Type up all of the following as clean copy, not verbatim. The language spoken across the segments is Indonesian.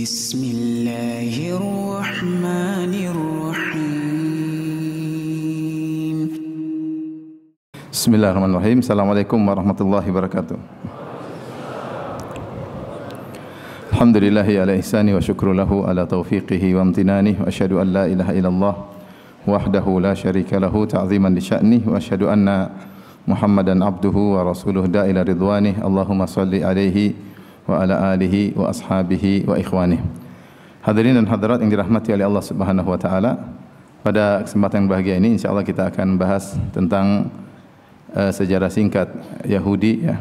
Bismillahirrahmanirrahim. Bismillahirrahmanirrahim. Assalamualaikum warahmatullahi wabarakatuh. Alhamdulillahi ala ihsani wa syukru lahu ala taufiqihi wa amtinani wa asyhadu an la ilaha illallah wahdahu la syarika lahu ta'ziman li sya'nih wa asyhadu anna Muhammadan abduhu wa rasuluh da'ila ridwanih. Allahumma salli alaihi wa ala alihi wa ashabihi wa ikhwanih. Hadirin dan hadirat yang dirahmati oleh Allah Subhanahu wa taala, pada kesempatan yang bahagia ini insyaallah kita akan bahas tentang sejarah singkat Yahudi ya,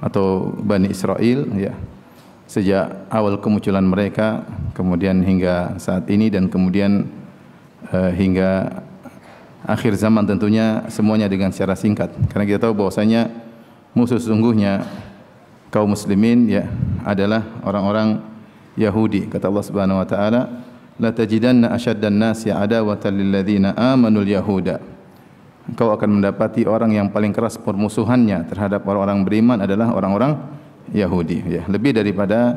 atau Bani Israel ya, sejak awal kemunculan mereka kemudian hingga saat ini dan kemudian hingga akhir zaman, tentunya semuanya dengan secara singkat, karena kita tahu bahwasanya musuh sesungguhnya kaum muslimin ya adalah orang-orang Yahudi. Kata Allah Subhanahu wa taala, la tajidanna asyaddan nasi adawatan lil ladzina amanul yahuda. Engkau akan mendapati orang yang paling keras permusuhannya terhadap orang-orang beriman adalah orang-orang Yahudi ya, lebih daripada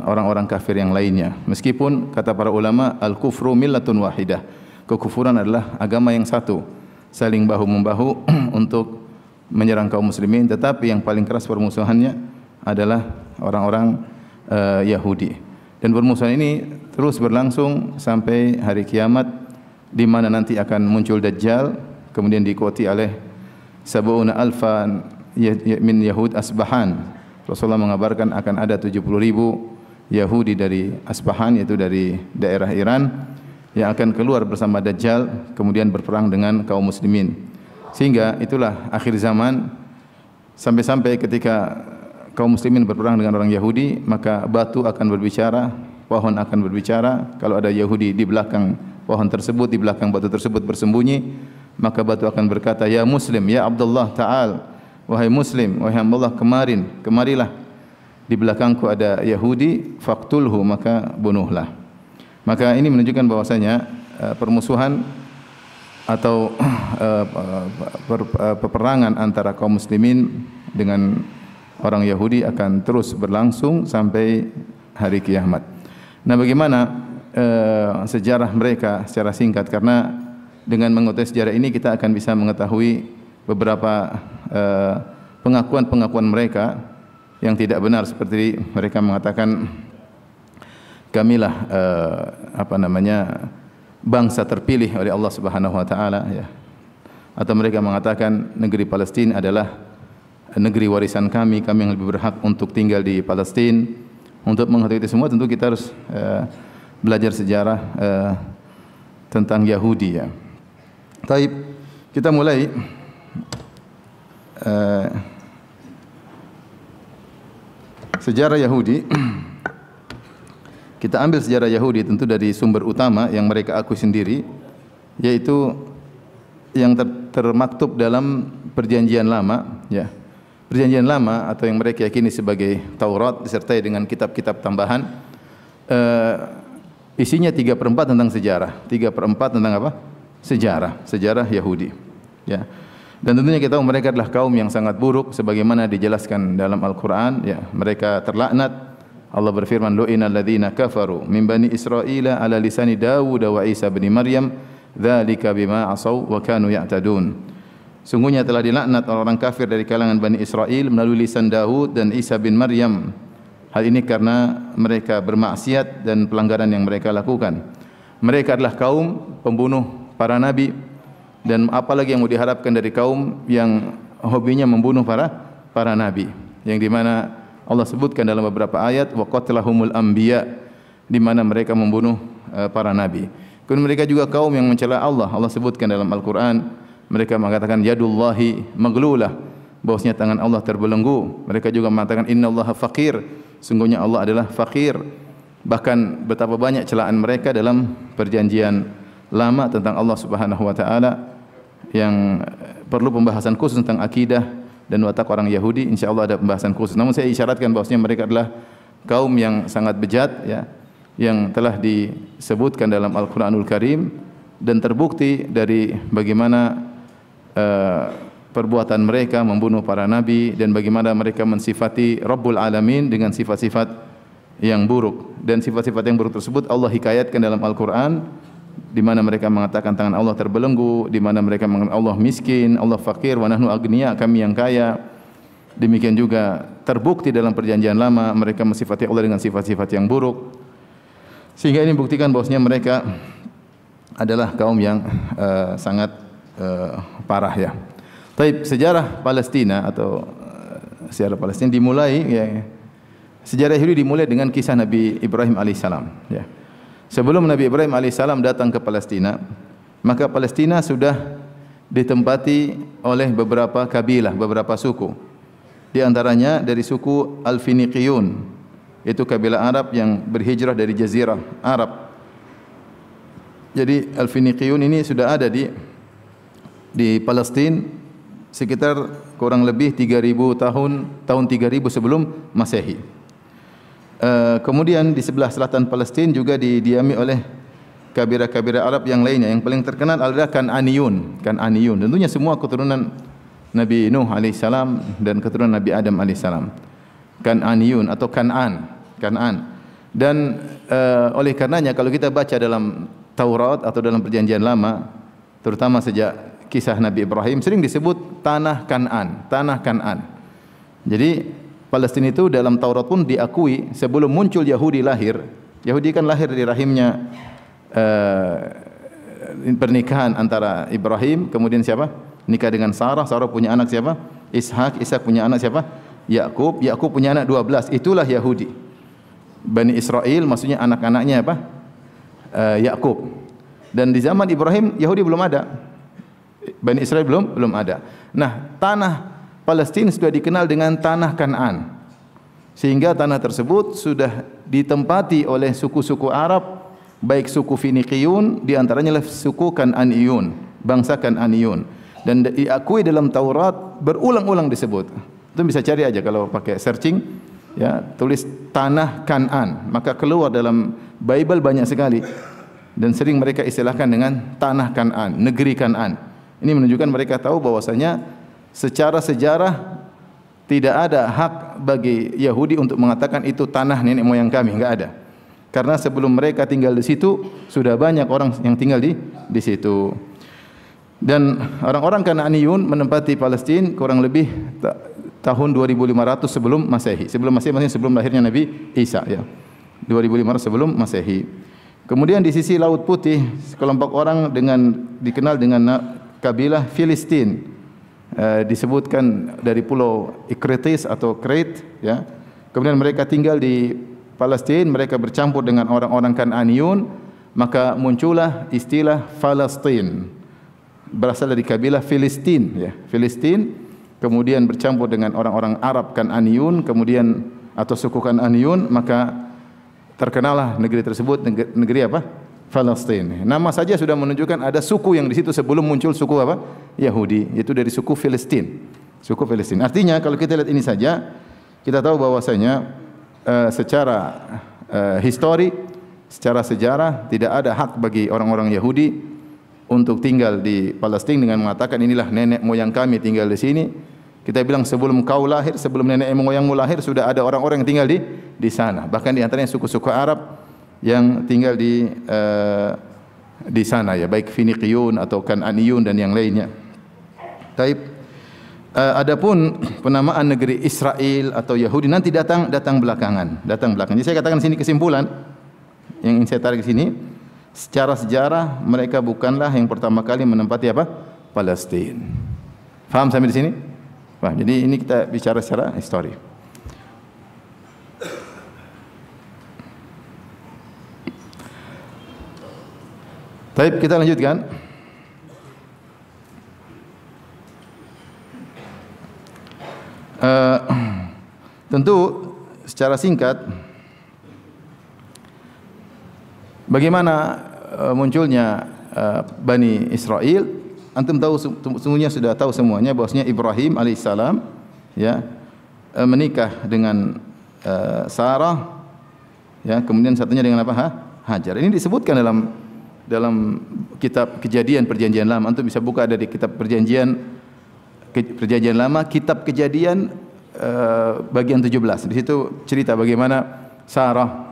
orang-orang kafir yang lainnya. Meskipun kata para ulama al-kufru millatun wahidah, kekufuran adalah agama yang satu, saling bahu-membahu untuk menyerang kaum muslimin, tetapi yang paling keras permusuhannya adalah orang-orang Yahudi. Dan permusuhan ini terus berlangsung sampai hari kiamat, di mana nanti akan muncul Dajjal, kemudian diikuti oleh sab'una alfan min Yahud Asbahan. Rasulullah mengabarkan akan ada 70.000 Yahudi dari Asbahan, yaitu dari daerah Iran, yang akan keluar bersama Dajjal kemudian berperang dengan kaum muslimin. Sehingga itulah akhir zaman, sampai-sampai ketika kaum muslimin berperang dengan orang Yahudi, maka batu akan berbicara, pohon akan berbicara. Kalau ada Yahudi di belakang pohon tersebut, di belakang batu tersebut bersembunyi, maka batu akan berkata, ya Muslim, ya Abdullah ta'al, wahai Muslim, wahai Abdullah, kemarilah, di belakangku ada Yahudi, faqtulhu, maka bunuhlah. Maka ini menunjukkan bahwasanya permusuhan atau peperangan antara kaum muslimin dengan orang Yahudi akan terus berlangsung sampai hari kiamat. Nah, bagaimana sejarah mereka secara singkat? Karena dengan mengetahui sejarah ini kita akan bisa mengetahui beberapa pengakuan-pengakuan mereka yang tidak benar, seperti mereka mengatakan kamilah bangsa terpilih oleh Allah Subhanahu wa taala ya. Atau mereka mengatakan negeri Palestina adalah negeri warisan kami yang lebih berhak untuk tinggal di Palestina. Untuk mengetahui itu semua tentu kita harus belajar sejarah tentang Yahudi ya. Taib, kita mulai sejarah Yahudi. Kita ambil sejarah Yahudi tentu dari sumber utama yang mereka akui sendiri, yaitu yang termaktub dalam Perjanjian Lama ya. Perjanjian Lama atau yang mereka yakini sebagai Taurat disertai dengan kitab-kitab tambahan, isinya 3/4 tentang sejarah. 3/4 tentang apa? Sejarah Yahudi ya. Dan tentunya kita tahu mereka adalah kaum yang sangat buruk sebagaimana dijelaskan dalam Al-Qur'an ya. Mereka terlaknat. Allah berfirman, lu'inal ladzina kafaru min bani Israila ala lisani Dawud wa Isa bin Maryam dzalika bima asaw wa kanu ya'tadun. Sungguhnya telah dilaknat orang-orang kafir dari kalangan Bani Israel melalui lisan Daud dan Isa bin Maryam. Hal ini karena mereka bermaksiat dan pelanggaran yang mereka lakukan. Mereka adalah kaum pembunuh para nabi, dan apalagi yang mau diharapkan dari kaum yang hobinya membunuh para nabi, yang dimana Allah sebutkan dalam beberapa ayat wa qatlahumul anbiya, di mana mereka membunuh para nabi. Kemudian mereka juga kaum yang mencela Allah. Allah sebutkan dalam Al-Qur'an, mereka mengatakan yadullahi maglulah, bahwasanya tangan Allah terbelenggu. Mereka juga mengatakan innallaha faqir, sungguhnya Allah adalah fakir. Bahkan betapa banyak celaan mereka dalam Perjanjian Lama tentang Allah Subhanahu wa taala, yang perlu pembahasan khusus tentang akidah dan watak orang Yahudi. Insyaallah ada pembahasan khusus. Namun saya isyaratkan bahwasanya mereka adalah kaum yang sangat bejat ya, yang telah disebutkan dalam Al-Qur'anul Karim, dan terbukti dari bagaimana perbuatan mereka membunuh para nabi, dan bagaimana mereka mensifati Rabbul Alamin dengan sifat-sifat yang buruk, dan sifat-sifat yang buruk tersebut Allah hikayatkan dalam Al-Qur'an, di mana mereka mengatakan tangan Allah terbelenggu, di mana mereka mengatakan Allah miskin, Allah fakir, wa nahnu agniya, kami yang kaya. Demikian juga terbukti dalam perjanjian lama mereka mensifati Allah dengan sifat-sifat yang buruk. Sehingga ini membuktikan bahwasanya mereka adalah kaum yang sangat parah ya. Taib, sejarah Palestina atau sejarah Palestina dimulai ya, sejarah Yahudi dimulai dengan kisah Nabi Ibrahim alaihissalam ya. Sebelum Nabi Ibrahim alaihissalam datang ke Palestina, maka Palestina sudah ditempati oleh beberapa kabilah, beberapa suku. Di antaranya dari suku Al-Finiqiyun, itu kabilah Arab yang berhijrah dari Jazirah Arab. Jadi Al-Finiqiyun ini sudah ada di Palestina sekitar kurang lebih 3000 tahun 3000 sebelum Masehi. Kemudian di sebelah selatan Palestina juga didiami oleh kabilah-kabilah Arab yang lainnya. Yang paling terkenal adalah Kan'aniyun. Tentunya semua keturunan Nabi Nuh alaihissalam dan keturunan Nabi Adam alaihissalam. Kan'aniyun atau Kan'an. Dan oleh karenanya kalau kita baca dalam Taurat atau dalam Perjanjian Lama, terutama sejak kisah Nabi Ibrahim, sering disebut tanah Kan'an. Jadi Palestina itu dalam Taurat pun diakui sebelum muncul Yahudi lahir. Yahudi kan lahir dari rahimnya pernikahan antara Ibrahim, kemudian siapa? Nikah dengan Sarah punya anak siapa? Ishak punya anak siapa? Yakub punya anak 12. Itulah Yahudi. Bani Israel maksudnya anak-anaknya apa? Yakub. Dan di zaman Ibrahim Yahudi belum ada. Bani Israel belum ada. Nah, tanah Palestina sudah dikenal dengan tanah Kan'an. Sehingga tanah tersebut sudah ditempati oleh suku-suku Arab, baik suku Finiqiyun, di antaranya adalah suku Kan'aniyun, bangsa Kan'aniyun. Dan diakui dalam Taurat berulang-ulang disebut. Itu bisa cari aja kalau pakai searching ya, tulis tanah Kan'an, maka keluar dalam Bible banyak sekali. Dan sering mereka istilahkan dengan tanah Kan'an, negeri Kan'an. Ini menunjukkan mereka tahu bahwasanya secara sejarah tidak ada hak bagi Yahudi untuk mengatakan itu tanah nenek moyang kami, enggak ada. Karena sebelum mereka tinggal di situ sudah banyak orang yang tinggal di situ. Dan orang-orang Kan'aniyun menempati Palestina kurang lebih tahun 2500 sebelum Masehi. Sebelum Masehi maksudnya sebelum lahirnya Nabi Isa ya. 2500 sebelum Masehi. Kemudian di sisi Laut Putih sekelompok orang dikenal dengan kabilah Filistin. Disebutkan dari pulau Ikritis atau Crete ya. Kemudian mereka tinggal di Palestina, mereka bercampur dengan orang-orang Kan'aniyun, maka muncullah istilah Palestina. Berasal dari kabilah Filistin ya. Filistin kemudian bercampur dengan orang-orang Arab Kan'aniyun, kemudian atau suku Kan'aniyun, maka terkenallah negeri tersebut negeri apa? Palestina. Nama saja sudah menunjukkan ada suku yang di situ sebelum muncul suku apa? Yahudi, yaitu dari suku Filistin. Suku Filistin. Artinya kalau kita lihat ini saja, kita tahu bahwasanya secara histori, secara sejarah tidak ada hak bagi orang-orang Yahudi untuk tinggal di Palestina dengan mengatakan inilah nenek moyang kami tinggal di sini. Kita bilang sebelum kau lahir, sebelum nenek moyangmu lahir sudah ada orang-orang yang tinggal di sana. Bahkan di antaranya suku-suku Arab yang tinggal di sana ya, baik Finiqiyun atau Kan'aniyun dan yang lainnya. Taib. Adapun penamaan negeri Israel atau Yahudi nanti datang belakangan. Jadi saya katakan sini kesimpulan yang ingin saya tarik di sini. Secara sejarah mereka bukanlah yang pertama kali menempati apa? Palestina. Faham sampai di sini? Wah, jadi ini kita bicara secara histori. Baik, kita lanjutkan. Tentu secara singkat bagaimana munculnya Bani Israel? Antum tahu sungguhnya sudah tahu semuanya bahwasanya Ibrahim alaihissalam ya menikah dengan Sarah ya, kemudian satunya dengan apa? Hajar. Ini disebutkan dalam kitab Kejadian Perjanjian Lama. Antum bisa buka dari kitab Perjanjian Lama, kitab Kejadian bagian 17. Di situ cerita bagaimana Sarah.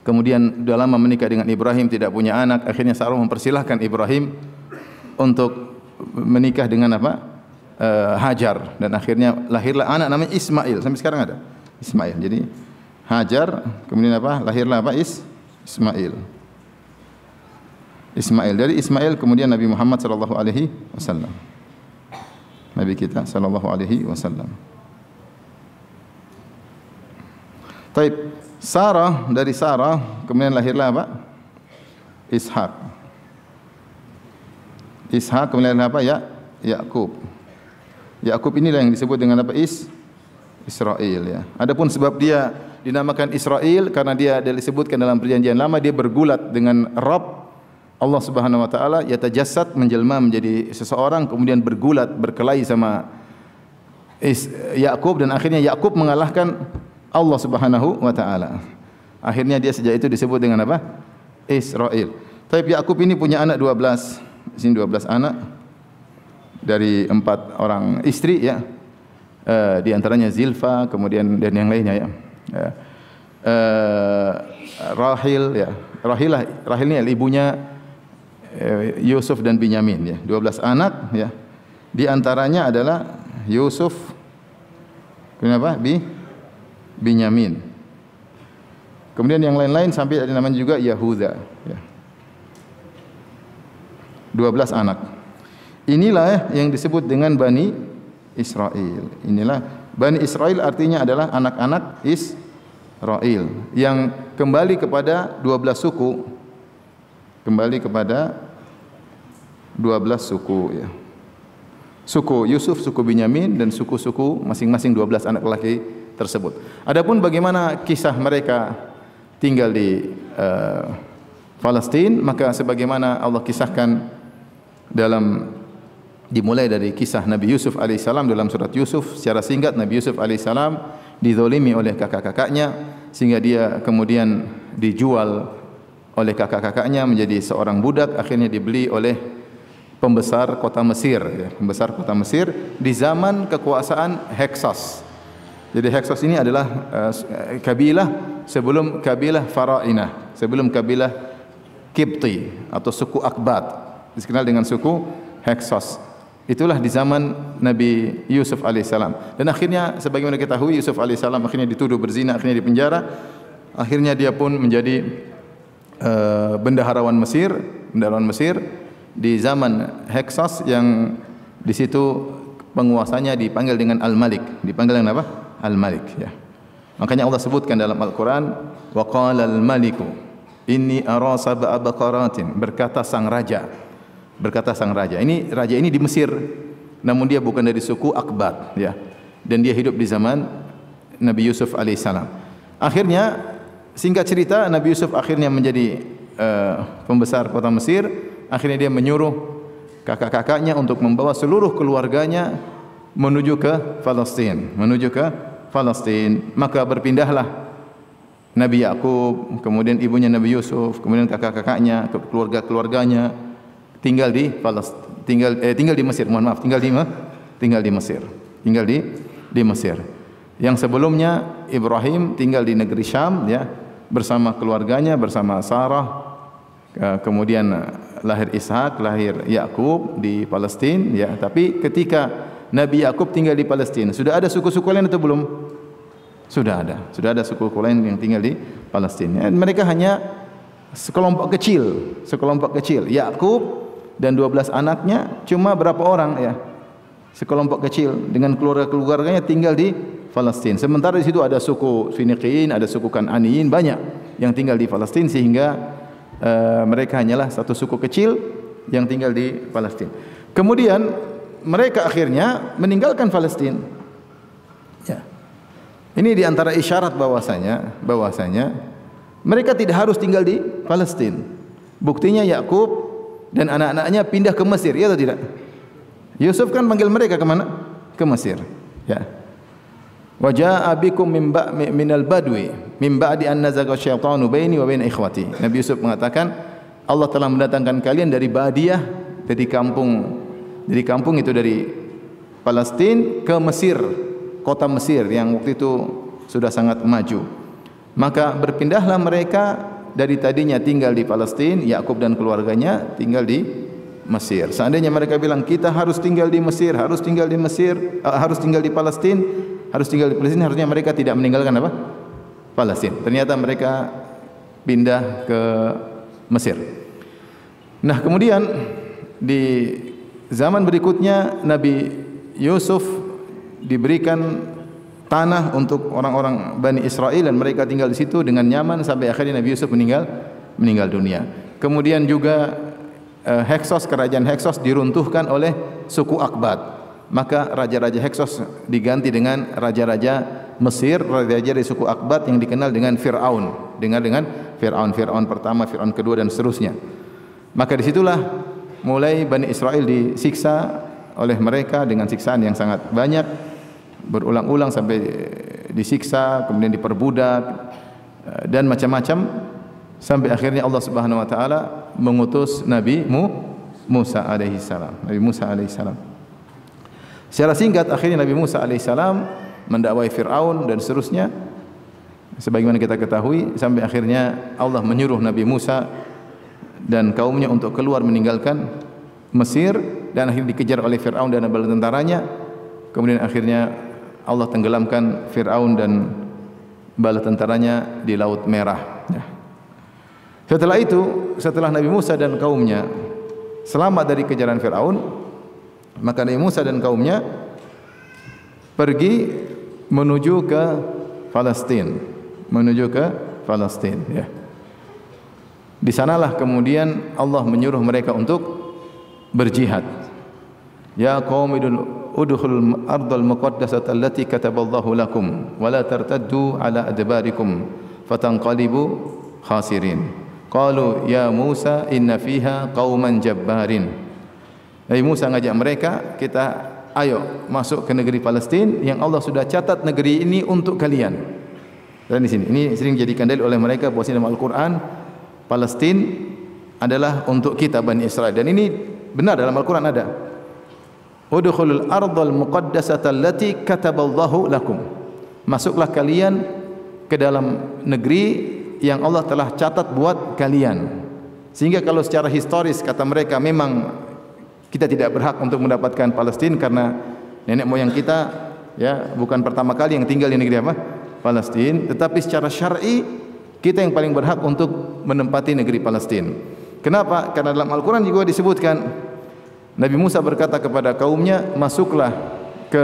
Kemudian sudah lama menikah dengan Ibrahim, tidak punya anak. Akhirnya Sarah mempersilahkan Ibrahim untuk menikah dengan apa? Hajar. Dan akhirnya lahirlah anak namanya Ismail. Sampai sekarang ada Ismail. Jadi Hajar, kemudian apa? Lahirlah apa? Ismail. Ismail. Dari Ismail kemudian Nabi Muhammad sallallahu alaihi wasallam. Nabi kita sallallahu alaihi wasallam. Taib. Sarah, dari Sarah kemudian lahirlah apa? Ishak. Ishak kemudian apa? Yakub. Yakub inilah yang disebut dengan apa? Israel, ya. Adapun sebab dia dinamakan Israel karena dia disebutkan dalam perjanjian lama dia bergulat dengan Rabb Allah Subhanahu wa taala, yatajassad, menjelma menjadi seseorang, kemudian bergulat berkelahi sama Yakub, dan akhirnya Yakub mengalahkan Allah Subhanahu wa taala. Akhirnya dia sejak itu disebut dengan apa? Israel. Tapi Yakub ini punya anak 12. Di sini 12 anak dari 4 orang istri, ya. Di antaranya Zilfa, kemudian dan yang lainnya, ya. Rahil, ya. Rahil ini ibunya Yusuf dan Binyamin, ya. 12 anak, ya. Di antaranya adalah Yusuf, kenapa? Binyamin. Kemudian yang lain-lain sampai ada namanya juga Yahuda, ya. 12 anak. Inilah yang disebut dengan Bani Israel. Inilah Bani Israel, artinya adalah anak-anak Israel yang kembali kepada 12 suku. Kembali kepada 12 suku, ya. Suku Yusuf, suku Binyamin, dan suku-suku masing-masing 12 anak lelaki tersebut. Adapun bagaimana kisah mereka tinggal di Palestina, maka sebagaimana Allah kisahkan dimulai dari kisah Nabi Yusuf alaihissalam dalam surat Yusuf. Secara singkat, Nabi Yusuf alaihissalam dizalimi oleh kakak-kakaknya sehingga dia kemudian dijual oleh kakak-kakaknya menjadi seorang budak. Akhirnya dibeli oleh pembesar kota Mesir, ya. Pembesar kota Mesir di zaman kekuasaan Heksos. Jadi Heksos ini adalah kabilah sebelum kabilah Farainah, sebelum kabilah Kipti atau suku Akbat, dikenal dengan suku Heksos. Itulah di zaman Nabi Yusuf alaihissalam. Dan akhirnya sebagaimana kita tahu, Yusuf alaihissalam akhirnya dituduh berzina, akhirnya dipenjara. Akhirnya dia pun menjadi bendaharawan Mesir di zaman Heksos, yang di situ penguasanya dipanggil dengan Al-Malik, dipanggil dengan apa? Al-Malik, ya. Makanya Allah sebutkan dalam Al-Quran, wa qala al-maliku inni ara sab'a baqaratin, berkata sang raja. Ini raja ini di Mesir, namun dia bukan dari suku Akbat, ya. Dan dia hidup di zaman Nabi Yusuf alaihissalam. Akhirnya, singkat cerita, Nabi Yusuf akhirnya menjadi pembesar kota Mesir. Akhirnya dia menyuruh kakak-kakaknya untuk membawa seluruh keluarganya menuju ke Palestina. Maka berpindahlah Nabi Yakub, kemudian ibunya Nabi Yusuf, kemudian kakak-kakaknya, keluarga-keluarganya tinggal di Mesir. Tinggal di Mesir. Yang sebelumnya Ibrahim tinggal di negeri Syam, ya, bersama keluarganya, bersama Sarah. Kemudian lahir Ishak, lahir Yakub di Palestina, ya. Tapi ketika Nabi Yakub tinggal di Palestina, sudah ada suku-suku lain atau belum? Sudah ada suku lain yang tinggal di Palestina. Mereka hanya sekelompok kecil. Yakub dan 12 anaknya cuma berapa orang, ya? Sekelompok kecil dengan keluarga-keluarganya tinggal di Palestina. Sementara di situ ada suku Finiqiyin, ada suku Kan'aniyin, banyak yang tinggal di Palestina, sehingga mereka hanyalah satu suku kecil yang tinggal di Palestina. Kemudian mereka akhirnya meninggalkan Palestina. Ya. Ini di antara isyarat bahwasanya mereka tidak harus tinggal di Palestina. Buktinya Yakub dan anak-anaknya pindah ke Mesir, ya atau tidak? Yusuf kan panggil mereka ke mana? Ke Mesir. Ya. Wa jaa'a bikum minal badwi min ba'di an nazaga syaitanu baini wa baina ikhwati. Nabi Yusuf mengatakan, Allah telah mendatangkan kalian dari Badiah, dari kampung itu dari Palestina ke Mesir, kota Mesir yang waktu itu sudah sangat maju. Maka berpindahlah mereka dari tadinya tinggal di Palestina, Yakub dan keluarganya tinggal di Mesir. Seandainya mereka bilang kita harus tinggal di Mesir, harus tinggal di Mesir, harus tinggal di Palestina, harusnya mereka tidak meninggalkan apa? Palestina. Ternyata mereka pindah ke Mesir. Nah, kemudian di zaman berikutnya Nabi Yusuf diberikan tanah untuk orang-orang Bani Israel dan mereka tinggal di situ dengan nyaman sampai akhirnya Nabi Yusuf meninggal dunia. Kemudian juga Heksos, kerajaan Heksos diruntuhkan oleh suku Akbat. Maka raja-raja Heksos diganti dengan raja-raja Mesir, raja-raja dari suku Akbat yang dikenal dengan Fir'aun. Dengan Fir'aun pertama, Fir'aun kedua dan seterusnya. Maka disitulah mulai Bani Israel disiksa oleh mereka dengan siksaan yang sangat banyak, berulang-ulang sampai disiksa, kemudian diperbudak dan macam-macam sampai akhirnya Allah Subhanahu wa taala mengutus Nabi Musa alaihi salam. Nabi Musa alaihi salam. Secara singkat akhirnya Nabi Musa alaihi salam mendakwai Firaun dan seterusnya sebagaimana kita ketahui sampai akhirnya Allah menyuruh Nabi Musa dan kaumnya untuk keluar meninggalkan Mesir dan akhirnya dikejar oleh Firaun dan bala tentaranya. Kemudian akhirnya Allah tenggelamkan Firaun dan bala tentaranya di Laut Merah. Setelah itu, setelah Nabi Musa dan kaumnya selamat dari kejaran Firaun, maka Nabi Musa dan kaumnya pergi menuju ke Palestina, ya. Di sanalah kemudian Allah menyuruh mereka untuk berjihad. Ya qaumi udkhulul ardal muqaddasata allati kataballahu lakum wa la tartaddu ala adbarikum fatanqalibu khasirin. Qalu ya Musa inna fiha qauman jabbarin. Nabi Musa ngajak mereka, kita ayo masuk ke negeri Palestina yang Allah sudah catat negeri ini untuk kalian. Dan di sini ini sering dijadikan dalil oleh mereka bahwa dalam Al-Qur'an Palestina adalah untuk kita Bani Israel dan ini benar dalam Al-Qur'an ada. Udkhulul ardal muqaddasata allati kataballahu lakum. Masuklah kalian ke dalam negeri yang Allah telah catat buat kalian. Sehingga kalau secara historis kata mereka memang kita tidak berhak untuk mendapatkan Palestina karena nenek moyang kita ya bukan pertama kali yang tinggal di negeri apa? Palestina, tetapi secara syar'i kita yang paling berhak untuk menempati negeri Palestina. Kenapa? Karena dalam Al-Qur'an juga disebutkan Nabi Musa berkata kepada kaumnya, masuklah ke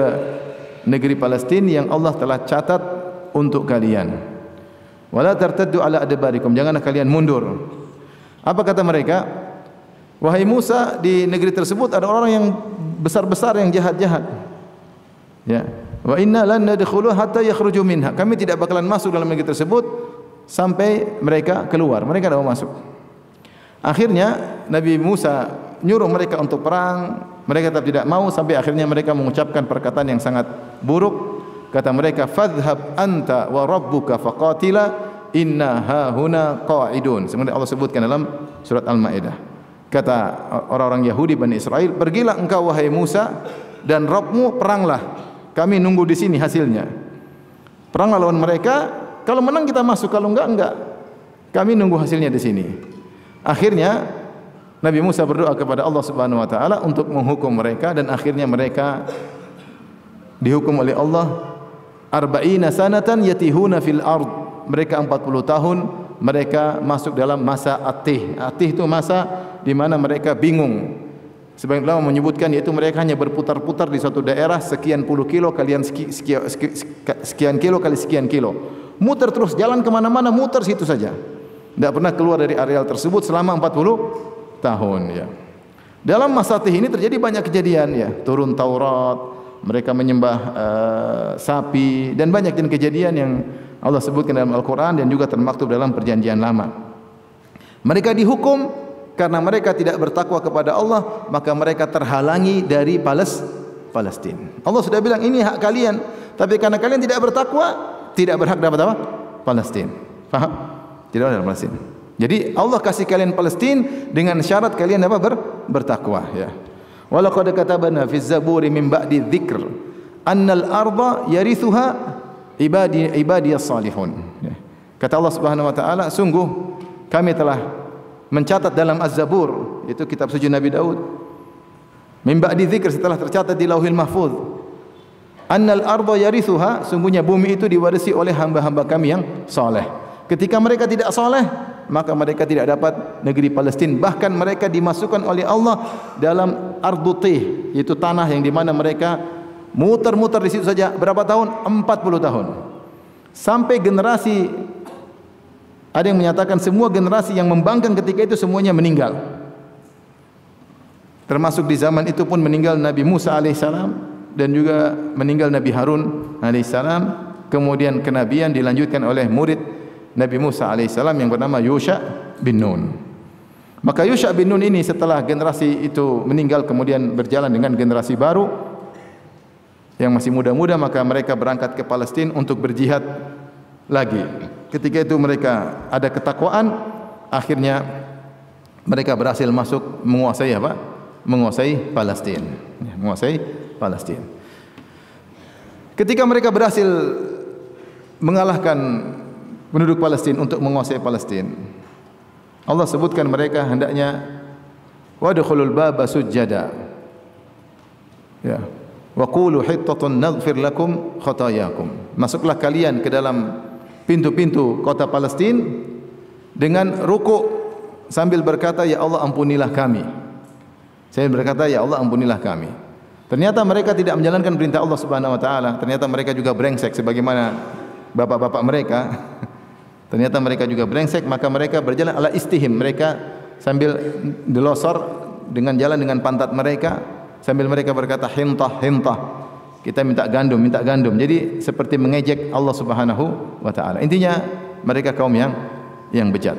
negeri Palestina yang Allah telah catat untuk kalian. Wala tartaddu ala adbarikum, janganlah kalian mundur. Apa kata mereka? Wahai Musa, di negeri tersebut ada orang yang besar-besar yang jahat-jahat. Ya. Wa inna lan nadkhulu hatta yakhruju minha. Kami tidak bakalan masuk dalam negeri tersebut sampai mereka keluar. Mereka tidak mau masuk. Akhirnya Nabi Musa nyuruh mereka untuk perang, mereka tetap tidak mau sampai akhirnya mereka mengucapkan perkataan yang sangat buruk. Kata mereka, fadhhab anta wa rabbuka faqatila inna hahuna qa'idun. Sebenarnya Allah sebutkan dalam surat Al-Maidah. Kata orang-orang Yahudi Bani Israel, pergilah engkau wahai Musa dan Rabbmu peranglah. Kami nunggu di sini hasilnya. Peranglah lawan mereka, kalau menang kita masuk, kalau enggak. Kami nunggu hasilnya di sini. Akhirnya Nabi Musa berdoa kepada Allah Subhanahu wa taala untuk menghukum mereka dan akhirnya mereka dihukum oleh Allah 40 sanatan yatihuna fil ard. Mereka 40 tahun mereka masuk dalam masa atih. Atih itu masa di mana mereka bingung. Sebagian ulama menyebutkan yaitu mereka hanya berputar-putar di suatu daerah sekian puluh kilo kalian sekian kilo kali sekian kilo. Muter terus, jalan kemana-mana muter situ saja. Tidak pernah keluar dari areal tersebut selama 40 tahun ya. Dalam masa atih ini terjadi banyak kejadian ya. Turun Taurat, mereka menyembah sapi dan banyak kejadian yang Allah sebutkan dalam Al-Quran dan juga termaktub dalam Perjanjian Lama. Mereka dihukum karena mereka tidak bertakwa kepada Allah, maka mereka terhalangi dari Palestina. Allah sudah bilang ini hak kalian, tapi karena kalian tidak bertakwa, tidak berhak dapat apa? Palestina. Faham? Tidak ada Palestina. Jadi Allah kasih kalian Palestina dengan syarat kalian apa? Bertakwa ya. Walaqad katabna fi zaburi min ba'di dzikr annal arda yarithuha ibadiyas salihun. Kata Allah Subhanahu wa taala, sungguh kami telah mencatat dalam Az-Zabur, itu kitab suci Nabi Daud, min ba'di dzikr, setelah tercatat di Lauhil Mahfuz, annal arda yarithuha, sungguhnya bumi itu diwarisi oleh hamba-hamba kami yang saleh. Ketika mereka tidak saleh, maka mereka tidak dapat negeri Palestina. Bahkan mereka dimasukkan oleh Allah dalam ardutih, yaitu tanah yang di mana mereka muter-muter di situ saja berapa tahun? 40 tahun. Sampai generasi, ada yang menyatakan semua generasi yang membangkang ketika itu semuanya meninggal. Termasuk di zaman itu pun meninggal Nabi Musa alaihissalam dan juga meninggal Nabi Harun alaihissalam. Kemudian kenabian dilanjutkan oleh murid Nabi Musa alaihissalam yang bernama Yusha bin Nun. Maka Yusha bin Nun ini setelah generasi itu meninggal, kemudian berjalan dengan generasi baru yang masih muda-muda, maka mereka berangkat ke Palestina untuk berjihad lagi. Ketika itu mereka ada ketakwaan, akhirnya mereka berhasil masuk menguasai apa? Menguasai Palestina. Menguasai Palestina. Ketika mereka berhasil mengalahkan penduduk Palestina untuk menguasai Palestina, Allah sebutkan mereka hendaknya wadkhulul baba sujjada, ya, wa qulu hittatun naghfir lakum khatayakum. Masuklah kalian ke dalam pintu-pintu kota Palestina dengan rukuk sambil berkata, ya Allah ampunilah kami. Saya berkata, ya Allah ampunilah kami. Ternyata mereka tidak menjalankan perintah Allah Subhanahu wa taala. Ternyata mereka juga brengsek sebagaimana bapak-bapak mereka. Ternyata mereka juga brengsek, maka mereka berjalan ala istihim. Mereka sambil delosor dengan jalan dengan pantat mereka, sambil mereka berkata hintah, hintah. Kita minta gandum, minta gandum. Jadi seperti mengejek Allah Subhanahu wa taala. Intinya mereka kaum yang bejat.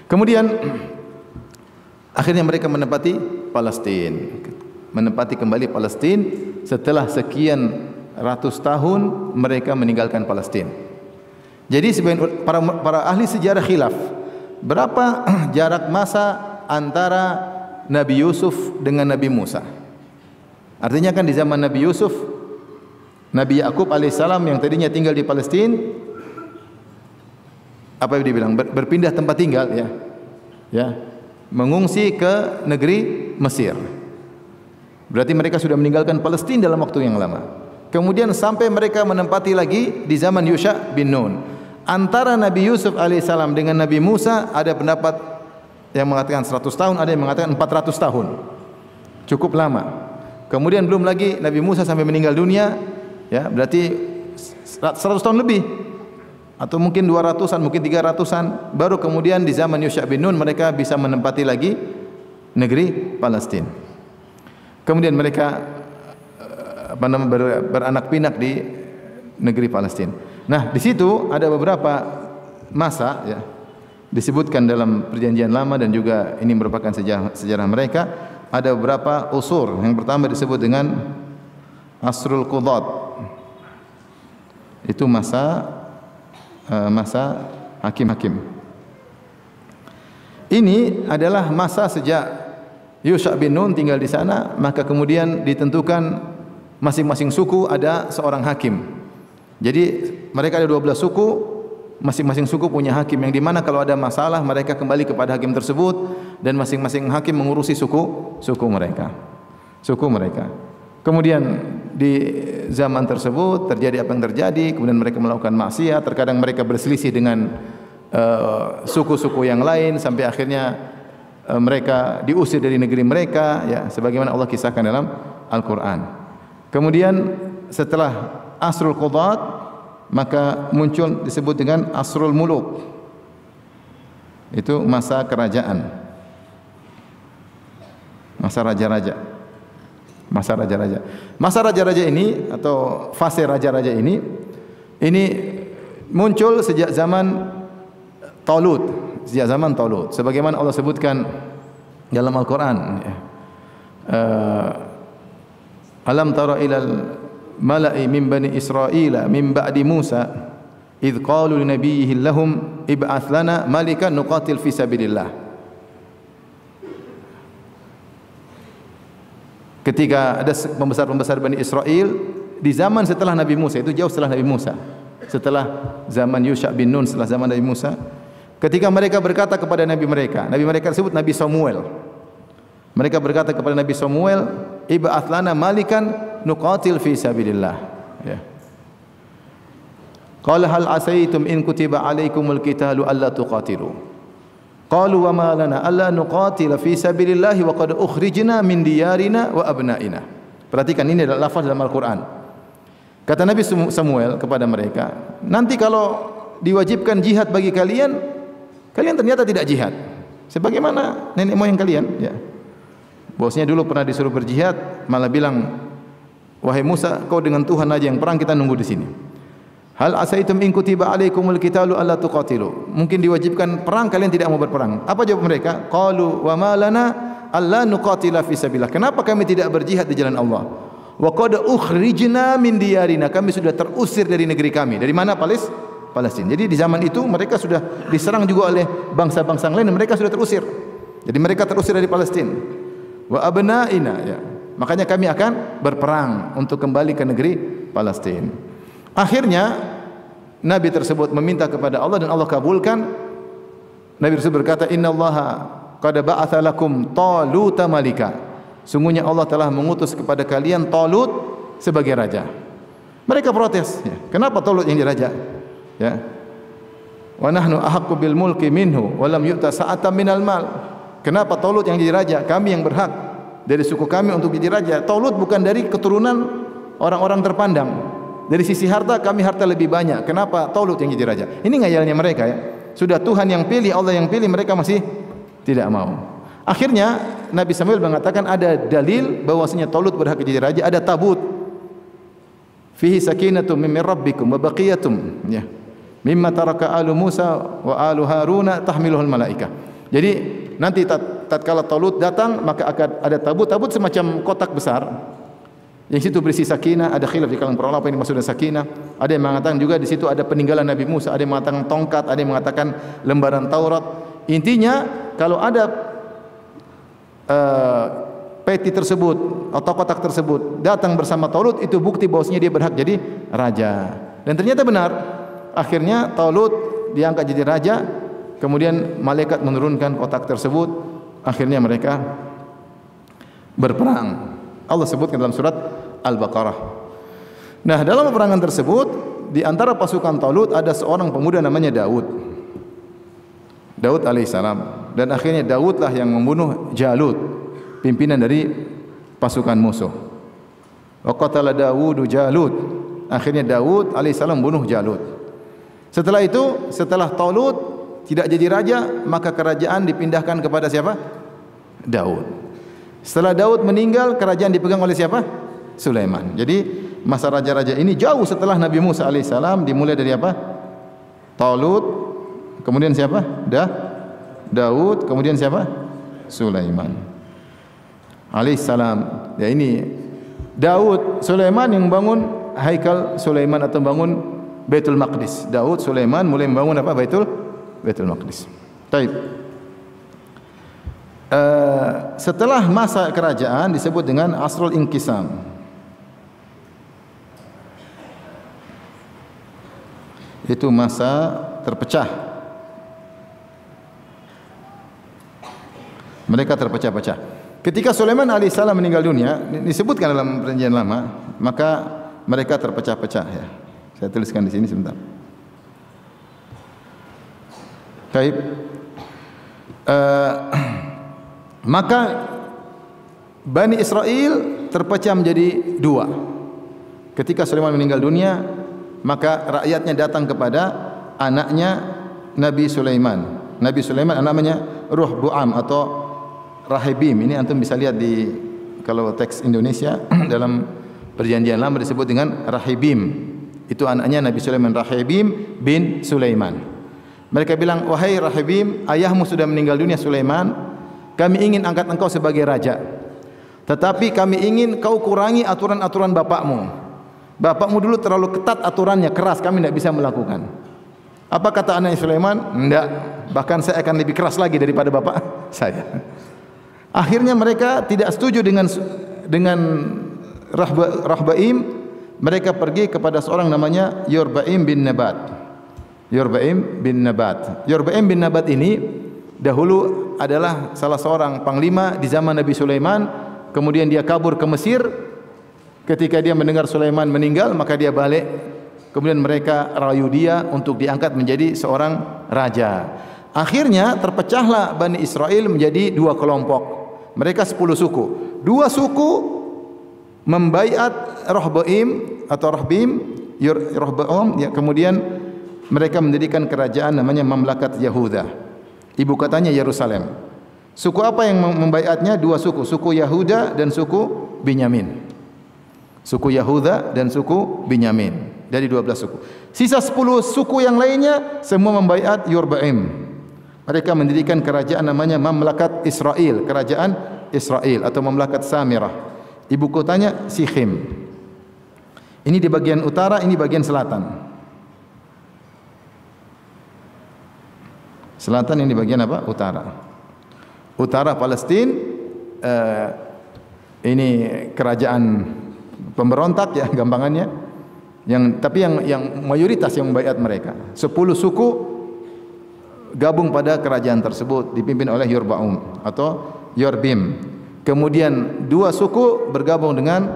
Kemudian akhirnya mereka menempati Palestina. Menempati kembali Palestina setelah sekian ratus tahun mereka meninggalkan Palestina. Jadi sebagian para ahli sejarah khilaf berapa jarak masa antara Nabi Yusuf dengan Nabi Musa. Artinya kan di zaman Nabi Yusuf, Nabi Yakub alaihissalam yang tadinya tinggal di Palestina, apa yang dibilang, berpindah tempat tinggal, ya, mengungsi ke negeri Mesir. Berarti mereka sudah meninggalkan Palestina dalam waktu yang lama. Kemudian sampai mereka menempati lagi di zaman Yusha bin Nun. Antara Nabi Yusuf alaihissalam dengan Nabi Musa ada pendapat yang mengatakan 100 tahun, ada yang mengatakan 400 tahun. Cukup lama. Kemudian belum lagi Nabi Musa sampai meninggal dunia, ya, berarti 100 tahun lebih. Atau mungkin 200-an, mungkin 300-an. Baru kemudian di zaman Yusha bin Nun mereka bisa menempati lagi negeri Palestina. Kemudian mereka beranak pinak di negeri Palestina. Nah, di situ ada beberapa masa, ya, disebutkan dalam perjanjian lama dan juga ini merupakan sejarah mereka. Ada beberapa usur. Yang pertama disebut dengan Asrul Qudat. Itu masa hakim-hakim. Ini adalah masa sejak Yusha bin Nun tinggal di sana, maka kemudian ditentukan masing-masing suku ada seorang hakim. Jadi mereka ada 12 suku, masing-masing suku punya hakim yang dimana kalau ada masalah mereka kembali kepada hakim tersebut dan masing-masing hakim mengurusi suku mereka. Kemudian di zaman tersebut terjadi apa yang terjadi, kemudian mereka melakukan maksiat, terkadang mereka berselisih dengan suku-suku yang lain sampai akhirnya mereka diusir dari negeri mereka, ya, sebagaimana Allah kisahkan dalam Al-Qur'an. Kemudian setelah Asrul Qudat maka muncul disebut dengan Asrul Muluk. Itu masa kerajaan. Masa raja-raja. Masa raja-raja ini atau fase raja-raja ini muncul sejak zaman Talut, sebagaimana Allah sebutkan dalam Al-Qur'an, ya. Alam tara ilal mala'i min bani Israila min ba'di Musa idh qalu li nabiyyihim lahum ib'ats lana malikan nuqatil fi sabilillah. Ketika ada pembesar-pembesar Bani Israel di zaman setelah Nabi Musa, itu jauh setelah Nabi Musa, setelah zaman Yusha bin Nun, setelah zaman Nabi Musa. Ketika mereka berkata kepada Nabi mereka tersebut Nabi Samuel. Mereka berkata kepada Nabi Samuel, "Ib'ats lana malikan nuqatil fi sabilillah." Ya. Qala hal asaitum in kutiba alaikumul qitalu alla tuqatilu. Qalu wa ma lana alla nuqatila fi sabilillah wa qad ukhrijna min diyarina wa abnaina. Perhatikan, ini adalah lafaz dalam Al-Qur'an. Kata Nabi Samuel kepada mereka, nanti kalau diwajibkan jihad bagi kalian, kalian ternyata tidak jihad sebagaimana nenek moyang kalian, ya. Bosnya dulu pernah disuruh berjihad, malah bilang, "Wahai Musa, kau dengan Tuhan aja yang perang, kita nunggu di sini." Hal asaitum in kutiba alaikumul qitalu alla tuqatilu. Mungkin diwajibkan perang, kalian tidak mau berperang. Apa jawab mereka? Qalu wa ma lana alla nuqatila fi sabilillah. Kenapa kami tidak berjihad di jalan Allah? Wa qad ukhrijna min diyarina. Kami sudah terusir dari negeri kami. Dari mana? Palestina. Jadi di zaman itu mereka sudah diserang juga oleh bangsa-bangsa lain dan mereka sudah terusir. Jadi mereka terusir dari Palestina. Wa abnaina, ya. Makanya kami akan berperang untuk kembali ke negeri Palestina. Akhirnya Nabi tersebut meminta kepada Allah dan Allah kabulkan. Nabi tersebut berkata, "Innallaha qad ba'atha lakum Taluta malika." Sungguhnya Allah telah mengutus kepada kalian Talut sebagai raja. Mereka protes, ya. Kenapa Talut yang jadi raja? Ya. Wa nahnu ahaqqu bil mulki minhu wa lam yu'ta sa'atan minal mal. Kenapa Talut yang jadi raja? Kami yang berhak dari suku kami untuk jadi raja. Talut bukan dari keturunan orang-orang terpandang. Dari sisi harta, kami harta lebih banyak. Kenapa Talut yang jadi raja? Ini ngayalnya mereka, ya. Sudah Tuhan yang pilih, Allah yang pilih, mereka masih tidak mau. Akhirnya Nabi Samuel mengatakan ada dalil bahwasanya Talut berhak jadi raja. Ada tabut. Fihi sakinatum min rabbikum wa baqiyatum, ya. Mimma taraka alu Musa wa alu Haruna tahmiluhul malaikah. Jadi nanti tatkala Talut datang, maka akan ada tabut semacam kotak besar. Yang situ berisi sakinah. Ada khilaf di kalangan para ulama apa yang dimaksud dengan sakinah. Ada yang mengatakan juga di situ ada peninggalan Nabi Musa, ada yang mengatakan tongkat, ada yang mengatakan lembaran Taurat. Intinya kalau ada peti tersebut atau kotak tersebut datang bersama Talut, itu bukti bahwasanya dia berhak jadi raja. Dan ternyata benar. Akhirnya Talut diangkat jadi raja. Kemudian malaikat menurunkan kotak tersebut. Akhirnya mereka berperang. Allah sebutkan dalam surat Al-Baqarah. Nah, dalam peperangan tersebut, di antara pasukan Talut ada seorang pemuda namanya Daud. Daud alaihissalam. Dan akhirnya Daudlah yang membunuh Jalut, pimpinan dari pasukan musuh. Wa qatala Dawudu Jalut. Akhirnya Daud alaihissalam membunuh Jalut. Setelah itu, setelah Talut tidak jadi raja, maka kerajaan dipindahkan kepada siapa? Daud. Setelah Daud meninggal, kerajaan dipegang oleh siapa? Sulaiman. Jadi masa raja-raja ini jauh setelah Nabi Musa alaihissalam, dimulai dari apa? Talut, kemudian siapa? Daud, kemudian siapa? Sulaiman alaihissalam. Ya, ini Daud, Sulaiman yang bangun Haikal Sulaiman atau bangun Baitul Maqdis. Daud, Sulaiman mulai membangun apa? Baitul Maqdis. Baik. Setelah masa kerajaan disebut dengan Asrul Inqisam. Itu masa terpecah. Mereka terpecah-pecah. Ketika Sulaiman alaihissalam meninggal dunia, disebutkan dalam perjanjian lama, maka mereka terpecah-pecah, ya. Saya tuliskan di sini sebentar. Baik. Maka Bani Israel terpecah menjadi dua. Ketika Sulaiman meninggal dunia, maka rakyatnya datang kepada anaknya Nabi Sulaiman. Nabi Sulaiman namanya Ruhbu'am atau Rahibim. Ini antum bisa lihat di kalau teks Indonesia dalam perjanjian lama disebut dengan Rahibim. Itu anaknya Nabi Sulaiman, Rahibim bin Sulaiman. Mereka bilang, "Wahai Rahibim, ayahmu sudah meninggal dunia Sulaiman. Kami ingin angkat engkau sebagai raja. Tetapi kami ingin kau kurangi aturan-aturan bapakmu. Bapakmu dulu terlalu ketat aturannya, keras, kami tidak bisa melakukan." Apa kata anak Sulaiman? Tidak, bahkan saya akan lebih keras lagi daripada bapak saya. Akhirnya mereka tidak setuju dengan Rahbaim. mereka pergi kepada seorang namanya Yorbaim bin Nabat. Yorbaim bin Nabat. Yorbaim bin Nabat ini dahulu adalah salah seorang panglima di zaman Nabi Sulaiman. Kemudian dia kabur ke Mesir. Ketika dia mendengar Sulaiman meninggal, maka dia balik. Kemudian mereka rayu dia untuk diangkat menjadi seorang raja. Akhirnya terpecahlah Bani Israel menjadi dua kelompok. Mereka 10 suku. Dua suku membaiat Rohbaim atau Rohbaim, ya, kemudian mereka mendirikan kerajaan namanya Mamlakat Yahuda. Ibu kotanya Yerusalem. Suku apa yang membaiatnya? Dua suku, suku Yahuda dan suku Binyamin. Suku Yahuda dan suku Binyamin. Dari 12 suku. Sisa 10 suku yang lainnya semua membaiat Yorbaim. Mereka mendirikan kerajaan namanya Mamlakat Israel, kerajaan Israel atau Mamlakat Samirah. Ibu kotanya Sikhim. Ini di bagian utara, ini bagian selatan. Selatan ini bagian apa? Utara. Utara Palestina, ini kerajaan pemberontak ya gampangannya. Tapi yang mayoritas yang membaiat mereka. 10 suku gabung pada kerajaan tersebut dipimpin oleh Yorbaim atau Yorbim. Kemudian dua suku bergabung dengan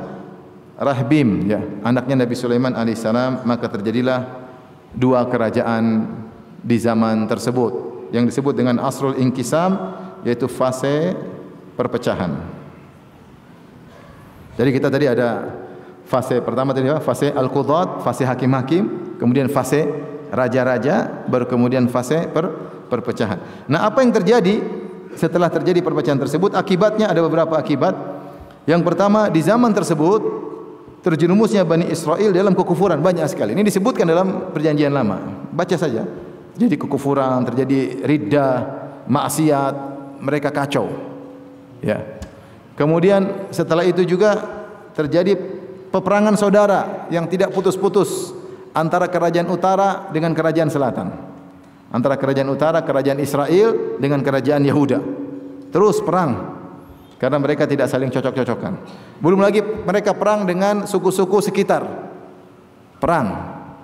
Rahbim, ya, anaknya Nabi Sulaiman alaihissalam. Maka terjadilah dua kerajaan di zaman tersebut yang disebut dengan Asrul Inqisam, yaitu fase perpecahan. Jadi kita tadi ada fase pertama tadi, fase Al-Qudat, fase hakim-hakim, kemudian fase raja-raja, baru kemudian fase perpecahan. Nah, apa yang terjadi setelah terjadi perpecahan tersebut? Akibatnya ada beberapa akibat. Yang pertama, di zaman tersebut terjerumusnya Bani Israel dalam kekufuran banyak sekali. Ini disebutkan dalam Perjanjian Lama. Baca saja. Jadi kekufuran, terjadi riddah, maksiat, mereka kacau. Ya. Kemudian setelah itu juga terjadi peperangan saudara yang tidak putus-putus antara kerajaan utara dengan kerajaan selatan, antara kerajaan utara, kerajaan Israel dengan kerajaan Yahuda. Terus perang karena mereka tidak saling cocok-cocokan. Belum lagi mereka perang dengan suku-suku sekitar. Perang.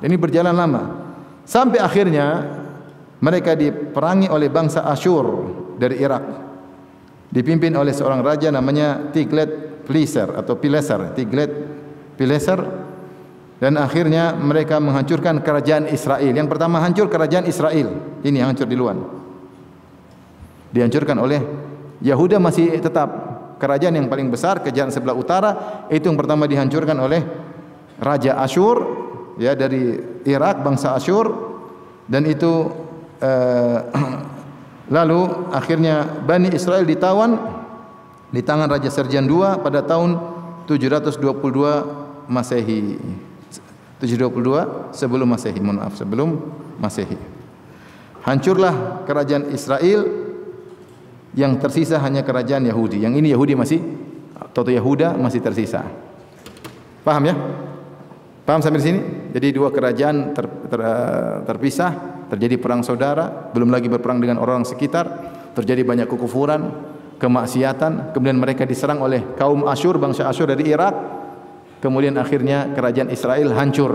Ini berjalan lama. Sampai akhirnya mereka diperangi oleh bangsa Asyur dari Irak. Dipimpin oleh seorang raja namanya Tiglath-Pileser atau Pileser, Tiglath-Pileser. Dan akhirnya mereka menghancurkan kerajaan Israel. Yang pertama hancur kerajaan Israel. Ini yang hancur duluan. Dihancurkan oleh Yahuda, masih tetap kerajaan yang paling besar, kerajaan sebelah utara. Itu yang pertama dihancurkan oleh Raja Asyur, ya, dari Irak, bangsa Asyur. Dan itu lalu akhirnya Bani Israel ditawan di tangan Raja Serjan II pada tahun 722 Masehi. 722 sebelum Masehi, mohon maaf, sebelum Masehi. Hancurlah kerajaan Israel, yang tersisa hanya kerajaan Yahudi. Yang ini Yahudi masih, atau Yahuda masih tersisa. Paham ya? Paham sampai di sini? Jadi dua kerajaan terpisah, terjadi perang saudara, belum lagi berperang dengan orang sekitar, terjadi banyak kekufuran, kemaksiatan, kemudian mereka diserang oleh kaum Asyur, bangsa Asyur dari Irak. Kemudian akhirnya kerajaan Israel hancur.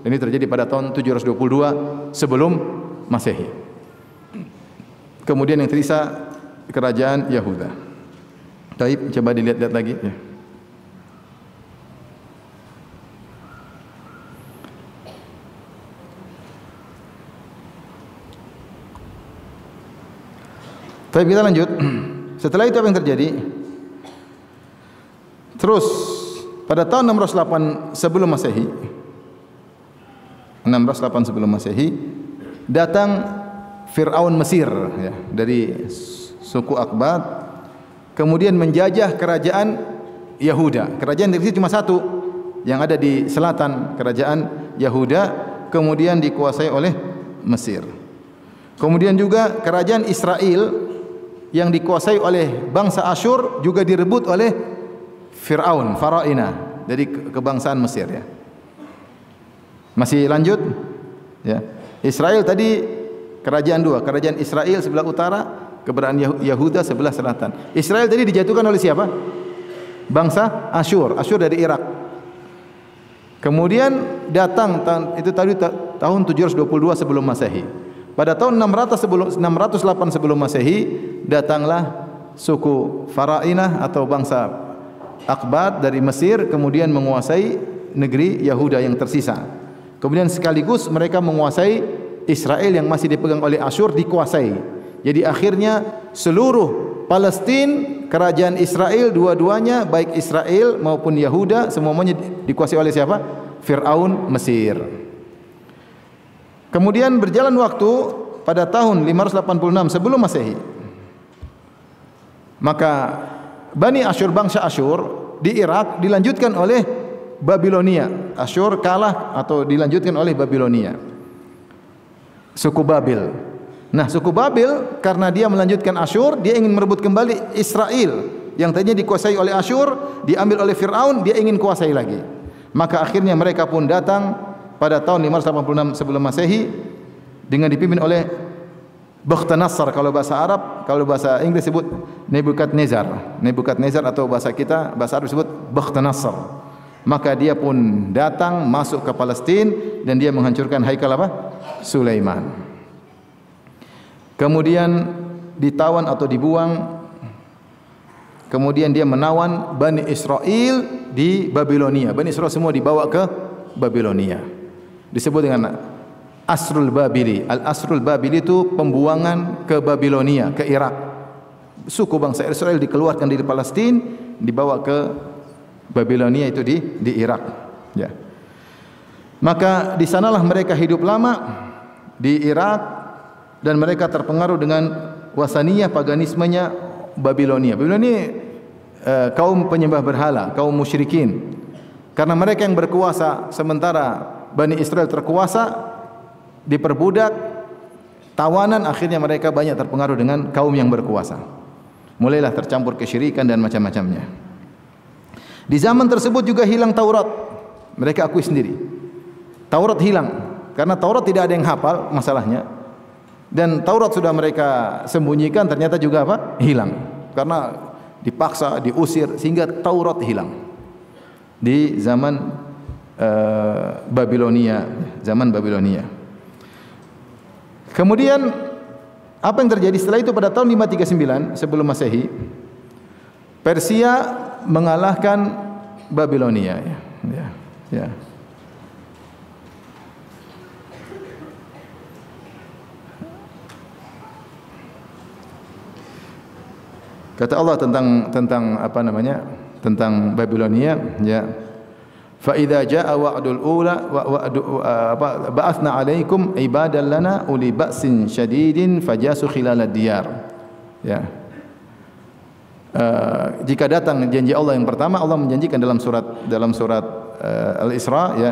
Ini terjadi pada tahun 722 sebelum Masehi. Kemudian yang tersisa kerajaan Yahuda. Baik, coba dilihat-lihat lagi ya. Baik, kita lanjut. Setelah itu apa yang terjadi? Terus pada tahun 608 sebelum Masehi, 608 sebelum Masehi, datang Fir'aun Mesir, ya, dari suku Akbat, kemudian menjajah kerajaan Yahuda. Kerajaan di sini cuma satu, yang ada di selatan, kerajaan Yahuda, kemudian dikuasai oleh Mesir. Kemudian juga kerajaan Israel yang dikuasai oleh bangsa Asyur juga direbut oleh Fir'aun, Faraina, dari kebangsaan Mesir, ya. Masih lanjut, ya. Israel tadi kerajaan dua, kerajaan Israel sebelah utara, keberadaan Yahuda sebelah selatan. Israel tadi dijatuhkan oleh siapa? Bangsa Asyur, Asyur dari Irak. Kemudian datang itu tadi tahun 722 sebelum Masehi. Pada tahun 608 sebelum Masehi datanglah suku Farainah atau bangsa Aqbat dari Mesir kemudian menguasai negeri Yahuda yang tersisa. Kemudian sekaligus mereka menguasai Israel yang masih dipegang oleh Asyur dikuasai. Jadi akhirnya seluruh Palestina, kerajaan Israel dua-duanya baik Israel maupun Yahuda semuanya dikuasai oleh siapa? Fir'aun Mesir. Kemudian berjalan waktu pada tahun 586 sebelum Masehi. Maka Bani Asyur, bangsa Asyur di Irak dilanjutkan oleh Babilonia. Asyur kalah atau dilanjutkan oleh Babilonia. Suku Babil. Nah, suku Babil karena dia melanjutkan Asyur, dia ingin merebut kembali Israel yang tadinya dikuasai oleh Asyur, diambil oleh Fir'aun, dia ingin kuasai lagi. Maka akhirnya mereka pun datang pada tahun 586 sebelum Masehi dengan dipimpin oleh Bakhtanasar kalau bahasa Arab, kalau bahasa Inggris sebut Nebukadnezar. Nebukadnezar atau bahasa kita, bahasa Arab sebut Bakhtanasar. Maka dia pun datang masuk ke Palestina dan dia menghancurkan haikal apa? Sulaiman. Kemudian ditawan atau dibuang. Kemudian dia menawan Bani Israel di Babilonia. Bani Israel semua dibawa ke Babilonia. Disebut dengan Asrul Babili. Al-Asrul Babili itu pembuangan ke Babilonia, ke Irak. Suku bangsa Israel dikeluarkan dari Palestina, dibawa ke Babilonia itu di Irak. Ya. Maka di sanalah mereka hidup lama di Irak. Dan mereka terpengaruh dengan wasaniyah paganismenya Babilonia. Babilonia kaum penyembah berhala, kaum musyrikin. Karena mereka yang berkuasa sementara Bani Israel terkuasa, diperbudak, tawanan, akhirnya mereka banyak terpengaruh dengan kaum yang berkuasa. Mulailah tercampur kesyirikan dan macam-macamnya. Di zaman tersebut juga hilang Taurat. Mereka akui sendiri. Taurat hilang karena Taurat tidak ada yang hafal masalahnya. Dan Taurat sudah mereka sembunyikan, ternyata juga apa? Hilang. Karena dipaksa, diusir sehingga Taurat hilang. Di zaman Babilonia, zaman Babilonia. Kemudian apa yang terjadi setelah itu pada tahun 539 sebelum Masehi? Persia mengalahkan Babilonia, ya. Kata Allah tentang apa namanya? Tentang Babilonia, ya. Fa idza jaa wa'dul ula ba'athna 'alaikum ibadan lana uli ba'sin syadidin fajasu khilalad diyar. Ya. Jika datang janji Allah yang pertama, Allah menjanjikan dalam surat Al-Isra, ya.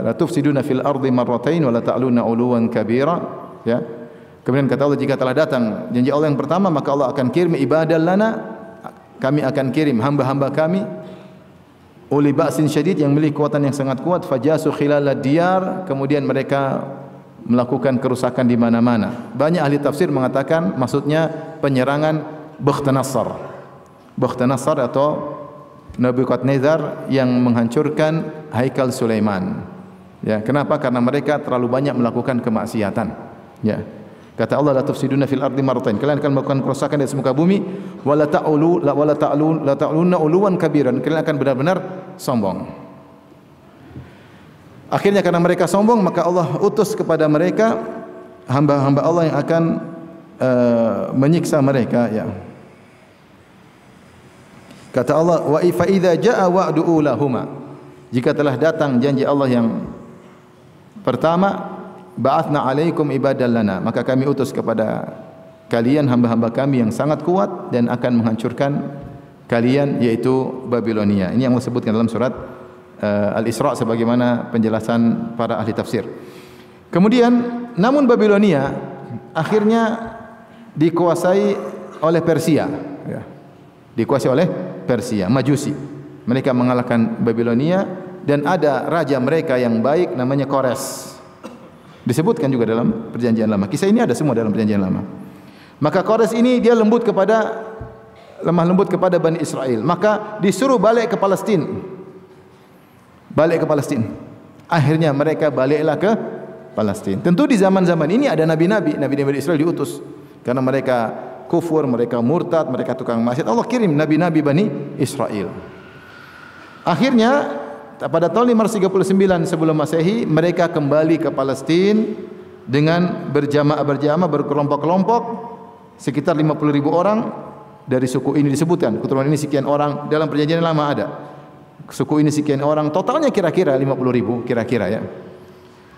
La tufsiduna fil ardi marratain wa la ta'luna 'uluwan kabira, ya. Kemudian kata Allah, jika telah datang janji Allah yang pertama, maka Allah akan kirim ibadah lana, kami akan kirim hamba-hamba kami, uli ba'sin syadid, yang memiliki kekuatan yang sangat kuat, fajasu khilalad diyar, kemudian mereka melakukan kerusakan di mana-mana. Banyak ahli tafsir mengatakan maksudnya penyerangan Bakhtanasar. Bakhtanasar atau Nebukadnezar yang menghancurkan haikal Sulaiman. Ya, kenapa? Karena mereka terlalu banyak melakukan kemaksiatan. Ya. Kata Allah, la tufsiduna fil ardi marratain. Kalian akan melakukan kerusakan di muka bumi, wala ta'lunna uluwan kabiran. Kalian akan benar-benar sombong. Akhirnya karena mereka sombong, maka Allah utus kepada mereka hamba-hamba Allah yang akan menyiksa mereka, ya. Kata Allah, wa fa idza jaa wa'du ulahuma. Jika telah datang janji Allah yang pertama, ba'athna 'alaikum ibadan lana, maka kami utus kepada kalian hamba-hamba kami yang sangat kuat dan akan menghancurkan kalian, yaitu Babilonia. Ini yang Allah sebutkan dalam surat Al-Isra sebagaimana penjelasan para ahli tafsir. Kemudian namun Babilonia akhirnya dikuasai oleh Persia, ya. Dikuasai oleh Persia, Majusi. Mereka mengalahkan Babilonia dan ada raja mereka yang baik namanya Kores. Disebutkan juga dalam perjanjian lama. Kisah ini ada semua dalam perjanjian lama. Maka Kores ini dia lemah lembut kepada Bani Israel. Maka disuruh balik ke Palestina. balik ke Palestina. Akhirnya mereka baliklah ke Palestina. Tentu di zaman-zaman ini ada nabi-nabi Israel diutus karena mereka kufur, mereka murtad, mereka tukang maksiat. Allah kirim nabi-nabi Bani Israel. Akhirnya pada tahun 539 sebelum Masehi mereka kembali ke Palestina dengan berjamaah berkelompok-kelompok sekitar 50.000 orang dari suku ini disebutkan. Keturunan ini sekian orang, dalam perjanjian lama ada. Suku ini sekian orang, totalnya kira-kira 50.000 kira-kira ya.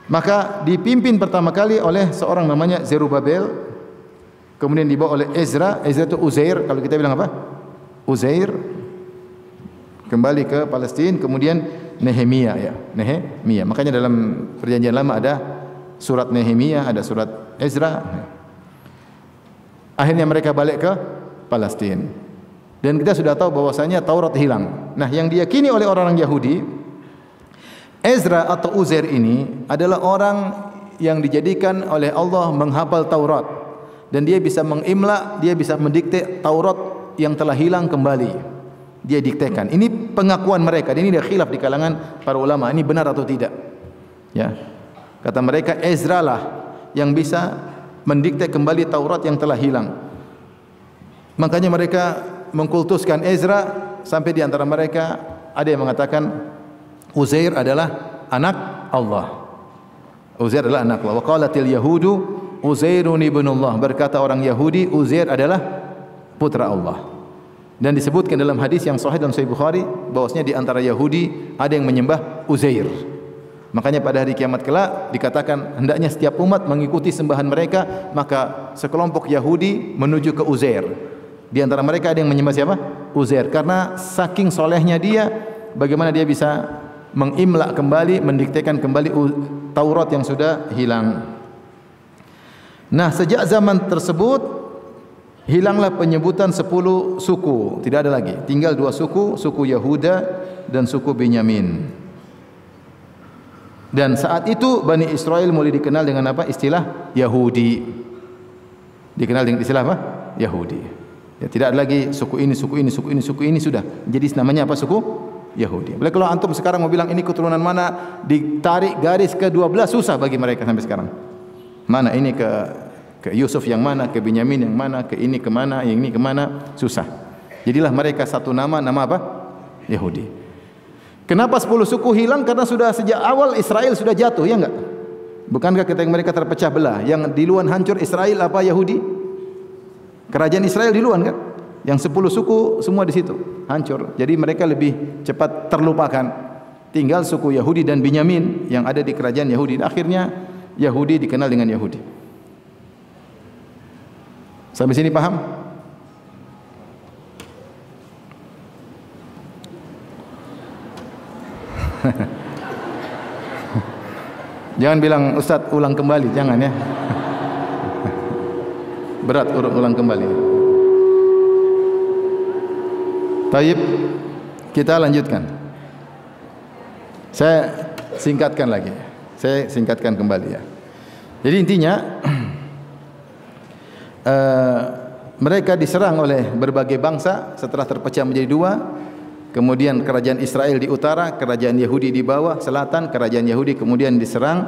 Maka dipimpin pertama kali oleh seorang namanya Zerubabel, kemudian dibawa oleh Ezra itu Uzair, kalau kita bilang apa? Uzair kembali ke Palestina, kemudian Nehemia ya, Nehemia. Makanya dalam perjanjian lama ada surat Nehemia, ada surat Ezra. Akhirnya mereka balik ke Palestina. Dan kita sudah tahu bahwasanya Taurat hilang. Nah, yang diyakini oleh orang-orang Yahudi, Ezra atau Uzair ini adalah orang yang dijadikan oleh Allah menghafal Taurat, dan dia bisa mengimla, dia bisa mendikte Taurat yang telah hilang kembali. Dia diktekan. Ini pengakuan mereka. Ini ada khilaf di kalangan para ulama. Ini benar atau tidak? Ya. Kata mereka Ezra lah yang bisa mendikte kembali Taurat yang telah hilang. Makanya mereka mengkultuskan Ezra, sampai di antara mereka ada yang mengatakan Uzair adalah anak Allah. Uzair adalah anak Allah. Wa qalatil yahudu Uzairun ibnullah. Berkata orang Yahudi Uzair adalah putra Allah. Dan disebutkan dalam hadis yang sahih dalam Sahih Bukhari bahwasanya di antara Yahudi ada yang menyembah Uzair. Makanya pada hari kiamat kelak dikatakan hendaknya setiap umat mengikuti sembahan mereka, maka sekelompok Yahudi menuju ke Uzair. Di antara mereka ada yang menyembah siapa? Uzair. Karena saking solehnya dia, bagaimana dia bisa mengimla kembali, mendiktekan kembali Taurat yang sudah hilang. Nah, sejak zaman tersebut hilanglah penyebutan 10 suku, tidak ada lagi. Tinggal 2 suku, suku Yahuda dan suku Benyamin. Dan saat itu Bani Israel mulai dikenal dengan apa? Istilah Yahudi. Dikenal dengan istilah apa? Yahudi. Ya, tidak ada lagi suku ini, suku ini, suku ini, suku ini, sudah. Jadi namanya apa? Suku Yahudi. Boleh kalau antum sekarang mau bilang ini keturunan mana, ditarik garis ke 12 susah bagi mereka sampai sekarang. Mana ini ke Yusuf yang mana, ke Benyamin yang mana, ke ini kemana, yang ini kemana, susah. Jadilah mereka satu nama apa? Yahudi. Kenapa 10 suku hilang? Karena sudah sejak awal Israel sudah jatuh, ya enggak? Bukankah ketika mereka terpecah belah, yang duluan hancur Israel apa? Yahudi. Kerajaan Israel duluan kan? Yang 10 suku semua di situ hancur. Jadi mereka lebih cepat terlupakan. Tinggal suku Yahudi dan Benyamin yang ada di kerajaan Yahudi. Akhirnya Yahudi dikenal dengan Yahudi. Sampai sini paham? Jangan bilang Ustadz ulang kembali, jangan ya. Berat ulang kembali. Taib, kita lanjutkan. Saya singkatkan lagi. Saya singkatkan kembali ya. Jadi intinya mereka diserang oleh berbagai bangsa setelah terpecah menjadi 2. Kemudian kerajaan Israel di utara, kerajaan Yahudi di bawah selatan. Kerajaan Yahudi kemudian diserang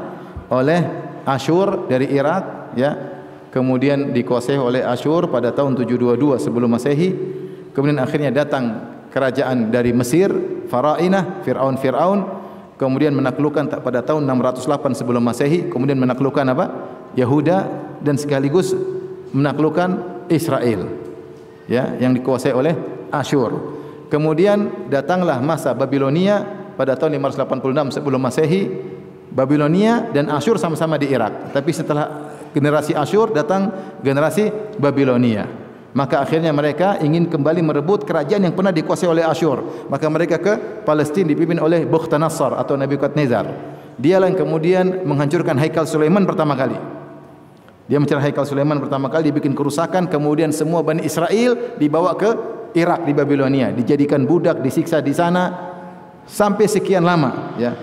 oleh Asyur dari Irak, ya. Kemudian dikuasai oleh Asyur pada tahun 722 sebelum Masehi. Kemudian akhirnya datang kerajaan dari Mesir, Farainah, Fir'aun. Kemudian menaklukkan pada tahun 608 sebelum Masehi. Kemudian menaklukkan apa? Yahuda, dan sekaligus menaklukkan Israel, ya, yang dikuasai oleh Asyur. Kemudian datanglah masa Babilonia pada tahun 586 sebelum Masehi. Babilonia dan Asyur sama-sama di Irak. Tapi setelah generasi Asyur datang generasi Babilonia. Maka akhirnya mereka ingin kembali merebut kerajaan yang pernah dikuasai oleh Asyur. Maka mereka ke Palestina dipimpin oleh Bukhtanasar atau Nebukadnezar. Dialah yang kemudian menghancurkan Haikal Sulaiman pertama kali. Dia mencari Haikal Sulaiman pertama kali, dibikin kerusakan, kemudian semua Bani Israel dibawa ke Irak di Babilonia, dijadikan budak, disiksa di sana sampai sekian lama, ya.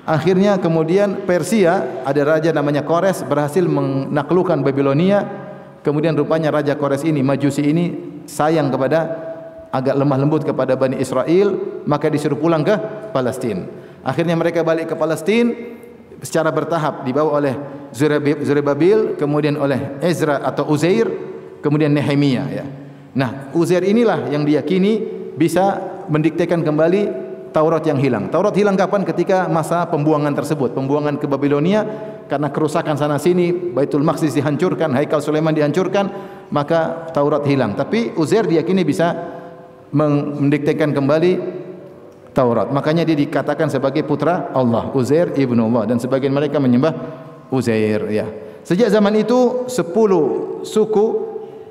Akhirnya kemudian Persia, ada raja namanya Kores, berhasil menaklukkan Babilonia. Kemudian rupanya raja Kores ini, Majusi ini, sayang agak lemah lembut kepada Bani Israel, maka disuruh pulang ke Palestina. Akhirnya mereka balik ke Palestina secara bertahap, dibawa oleh Zerubbabel, kemudian oleh Ezra atau Uzair, kemudian Nehemia, ya. Nah, Uzair inilah yang diyakini bisa mendiktekan kembali Taurat yang hilang. Taurat hilang kapan? Ketika masa pembuangan tersebut, pembuangan ke Babilonia, karena kerusakan sana sini, Baitul Maqdis dihancurkan, Haikal Sulaiman dihancurkan, maka Taurat hilang. Tapi Uzair diyakini bisa mendiktekan kembali Taurat. Makanya dia dikatakan sebagai putra Allah, Uzair ibnu Allah, dan sebagian mereka menyembah Uzair, ya. Sejak zaman itu 10 suku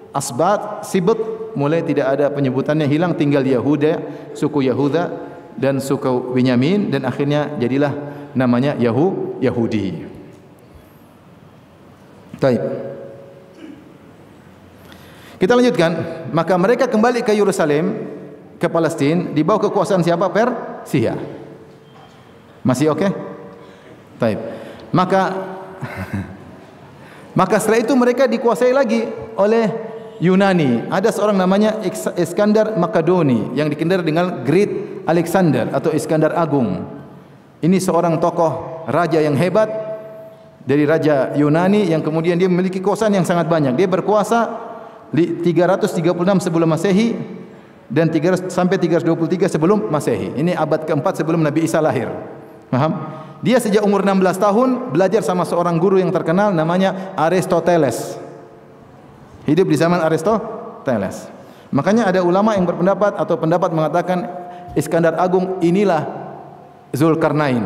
Asbat, Sibt mulai tidak ada penyebutannya, hilang, tinggal Yahuda, suku Yahuda dan suku Binyamin, dan akhirnya jadilah namanya Yahudi. Baik. Kita lanjutkan. Maka mereka kembali ke Yerusalem, ke Palestina, di bawah kekuasaan siapa? Persia. Masih oke? Baik. Maka setelah itu mereka dikuasai lagi oleh Yunani. Ada seorang namanya Iskandar Makedoni yang dikenal dengan Great Alexander atau Iskandar Agung. Ini seorang tokoh raja yang hebat dari raja Yunani yang kemudian dia memiliki kekuasaan yang sangat banyak. Dia berkuasa 336 sebelum Masehi dan 300 sampai 323 sebelum Masehi. Ini abad keempat sebelum Nabi Isa lahir. Paham? Dia sejak umur 16 tahun belajar sama seorang guru yang terkenal namanya Aristoteles. Hidup di zaman Aristoteles. Makanya ada ulama yang berpendapat atau pendapat mengatakan Iskandar Agung inilah Zulkarnain.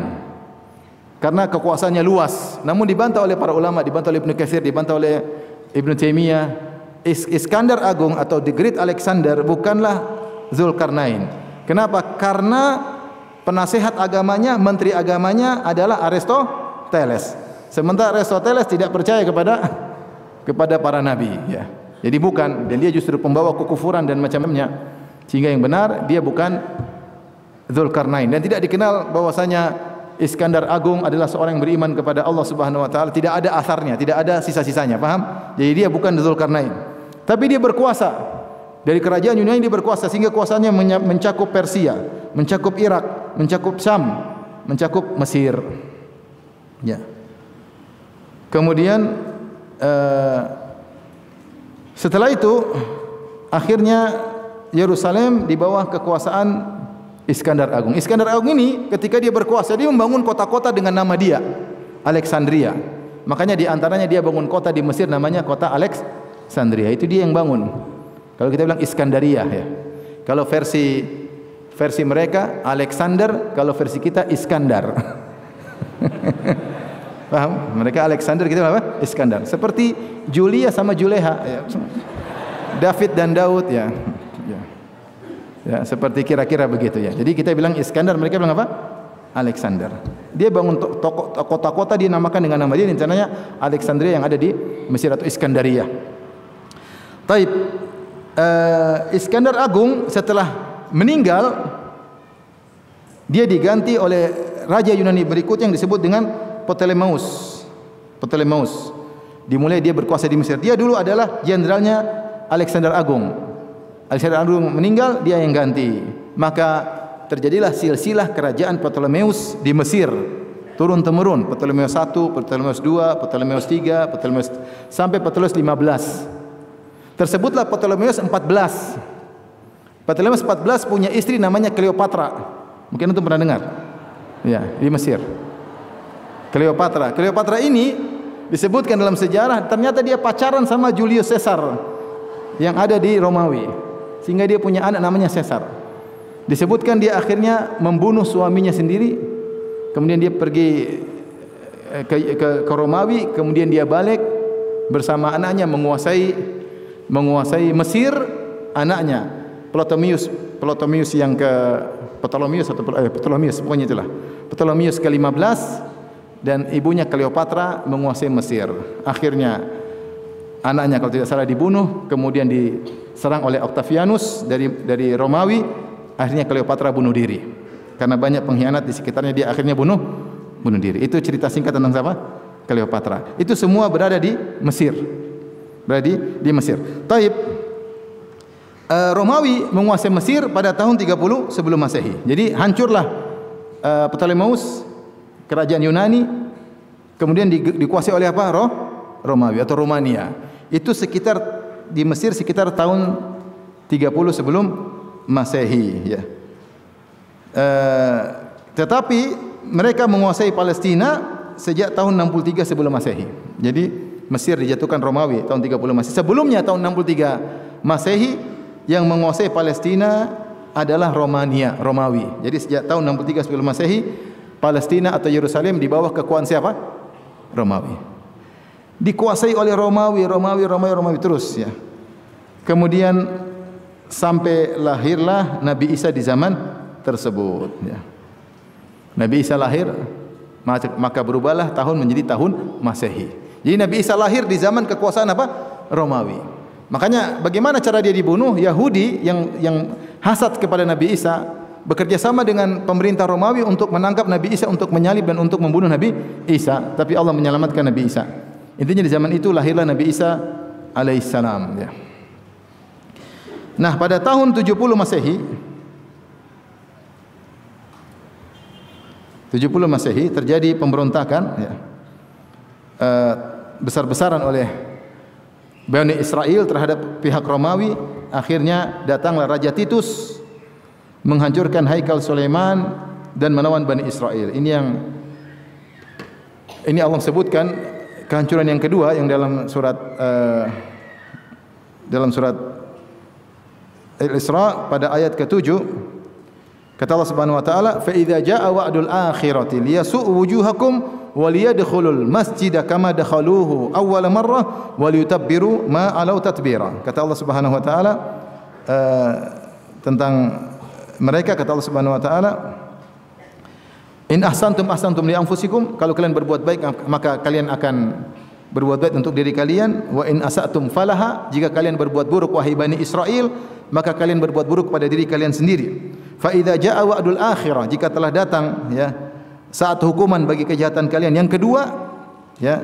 Karena kekuasaannya luas, namun dibantah oleh para ulama, dibantah oleh Ibnu Katsir, dibantah oleh Ibnu Taimiyah. Iskandar Agung atau The Great Alexander bukanlah Zulkarnain. Kenapa? Karena penasehat agamanya, menteri agamanya adalah Aristoteles. Sementara Aristoteles tidak percaya kepada para nabi, ya. Jadi bukan, dan dia justru pembawa kekufuran dan macam-macamnya. Sehingga yang benar dia bukan Zulkarnain, dan tidak dikenal bahwasanya Iskandar Agung adalah seorang yang beriman kepada Allah Subhanahu wa taala, tidak ada asarnya, tidak ada sisa-sisanya, paham? Jadi dia bukan Zulkarnain. Tapi dia berkuasa. Dari kerajaan Yunani dia berkuasa sehingga kuasanya mencakup Persia, mencakup Irak, mencakup Syam, mencakup Mesir. Ya. Kemudian setelah itu akhirnya Yerusalem di bawah kekuasaan Iskandar Agung. Iskandar Agung ini ketika dia berkuasa, dia membangun kota-kota dengan nama dia, Alexandria. Makanya di antaranya dia bangun kota di Mesir namanya kota Alexandria. Itu dia yang bangun. Kalau kita bilang Iskandaria, ya. Kalau versi mereka Alexander, kalau versi kita Iskandar. Paham? Mereka Alexander, kita apa? Iskandar. Seperti Julia sama Juleha, ya. David dan Daud, ya. Ya, seperti kira-kira begitu, ya. Jadi kita bilang Iskandar, mereka bilang apa? Alexander. Dia bangun kota-kota dinamakan dengan nama dia, rencananya Alexandria yang ada di Mesir atau Iskandaria. Taib. Iskandar Agung setelah meninggal, dia diganti oleh raja Yunani berikut yang disebut dengan Ptolemeus. Dimulai dia berkuasa di Mesir. Dia dulu adalah jenderalnya Alexander Agung. Alexander Agung meninggal, dia yang ganti. Maka terjadilah silsilah kerajaan Ptolemeus di Mesir, turun temurun. Ptolemeus 1, Ptolemeus 2, Ptolemeus 3, Ptolemeus sampai Ptolemeus 15. Tersebutlah Ptolemeus 14. Ptolemeus 14 punya istri namanya Cleopatra. Mungkin antum pernah dengar? Ya, di Mesir. Cleopatra ini disebutkan dalam sejarah ternyata dia pacaran sama Julius Caesar yang ada di Romawi. Sehingga dia punya anak namanya Caesar. Disebutkan dia akhirnya membunuh suaminya sendiri. Kemudian dia pergi ke Romawi, kemudian dia balik bersama anaknya menguasai Mesir. Anaknya Ptolemeus yang ke Ptolemeus pokoknya itulah. Ptolemeus ke-15 dan ibunya Cleopatra menguasai Mesir. Akhirnya anaknya kalau tidak salah dibunuh, kemudian diserang oleh Octavianus dari Romawi. Akhirnya Cleopatra bunuh diri. Karena banyak pengkhianat di sekitarnya, dia akhirnya bunuh diri. Itu cerita singkat tentang siapa? Cleopatra. Itu semua berada di Mesir. Di Mesir. Taib. Romawi menguasai Mesir pada tahun 30 sebelum Masehi. Jadi hancurlah Ptolemeus, kerajaan Yunani, kemudian dikuasai oleh apa? Romawi atau Romania. Itu sekitar di Mesir sekitar tahun 30 sebelum Masehi, ya. Tetapi mereka menguasai Palestina sejak tahun 63 sebelum Masehi. Jadi Mesir dijatuhkan Romawi tahun 30 Masehi. Sebelumnya tahun 63 Masehi yang menguasai Palestina adalah Romawi. Jadi sejak tahun 63 sebelum Masehi, Palestina atau Yerusalem di bawah kekuasaan siapa? Romawi. Dikuasai oleh Romawi terus, ya. Kemudian sampai lahirlah Nabi Isa di zaman tersebut, ya. Nabi Isa lahir, maka berubahlah tahun menjadi tahun Masehi. Jadi Nabi Isa lahir di zaman kekuasaan apa? Romawi. Makanya bagaimana cara dia dibunuh? Yahudi yang hasad kepada Nabi Isa bekerja sama dengan pemerintah Romawi untuk menangkap Nabi Isa, untuk menyalib dan untuk membunuh Nabi Isa. Tapi Allah menyelamatkan Nabi Isa. Intinya di zaman itu lahirlah Nabi Isa alaihissalam, ya. Nah, pada tahun 70 Masehi, terjadi pemberontakan, ya, besar-besaran oleh Bani Israel terhadap pihak Romawi. Akhirnya datanglah Raja Titus menghancurkan Haikal Sulaiman dan menawan Bani Israel. Ini Allah sebutkan kehancuran yang kedua yang dalam surat Al-Isra pada ayat ke-7. Kata Allah Subhanahu wa taala, "Fa idza jaa wa'dul akhirati liyasu'u wujuhakum wa liyadkhulul masjida kama dakhaluhu awwal marrah wa liyutabbiru ma alau tatbira." Kata Allah Subhanahu wa taala tentang mereka, kata Allah Subhanahu wa taala, "In ahsantum ahsantum li anfusikum." Kalau kalian berbuat baik maka kalian akan berbuat baik untuk diri kalian. Wa in asatum falaha. Jika kalian berbuat buruk wahai Bani Israel, maka kalian berbuat buruk pada diri kalian sendiri. Fa idza jaa wa'dul akhirah, jika telah datang, ya, saat hukuman bagi kejahatan kalian yang kedua, ya,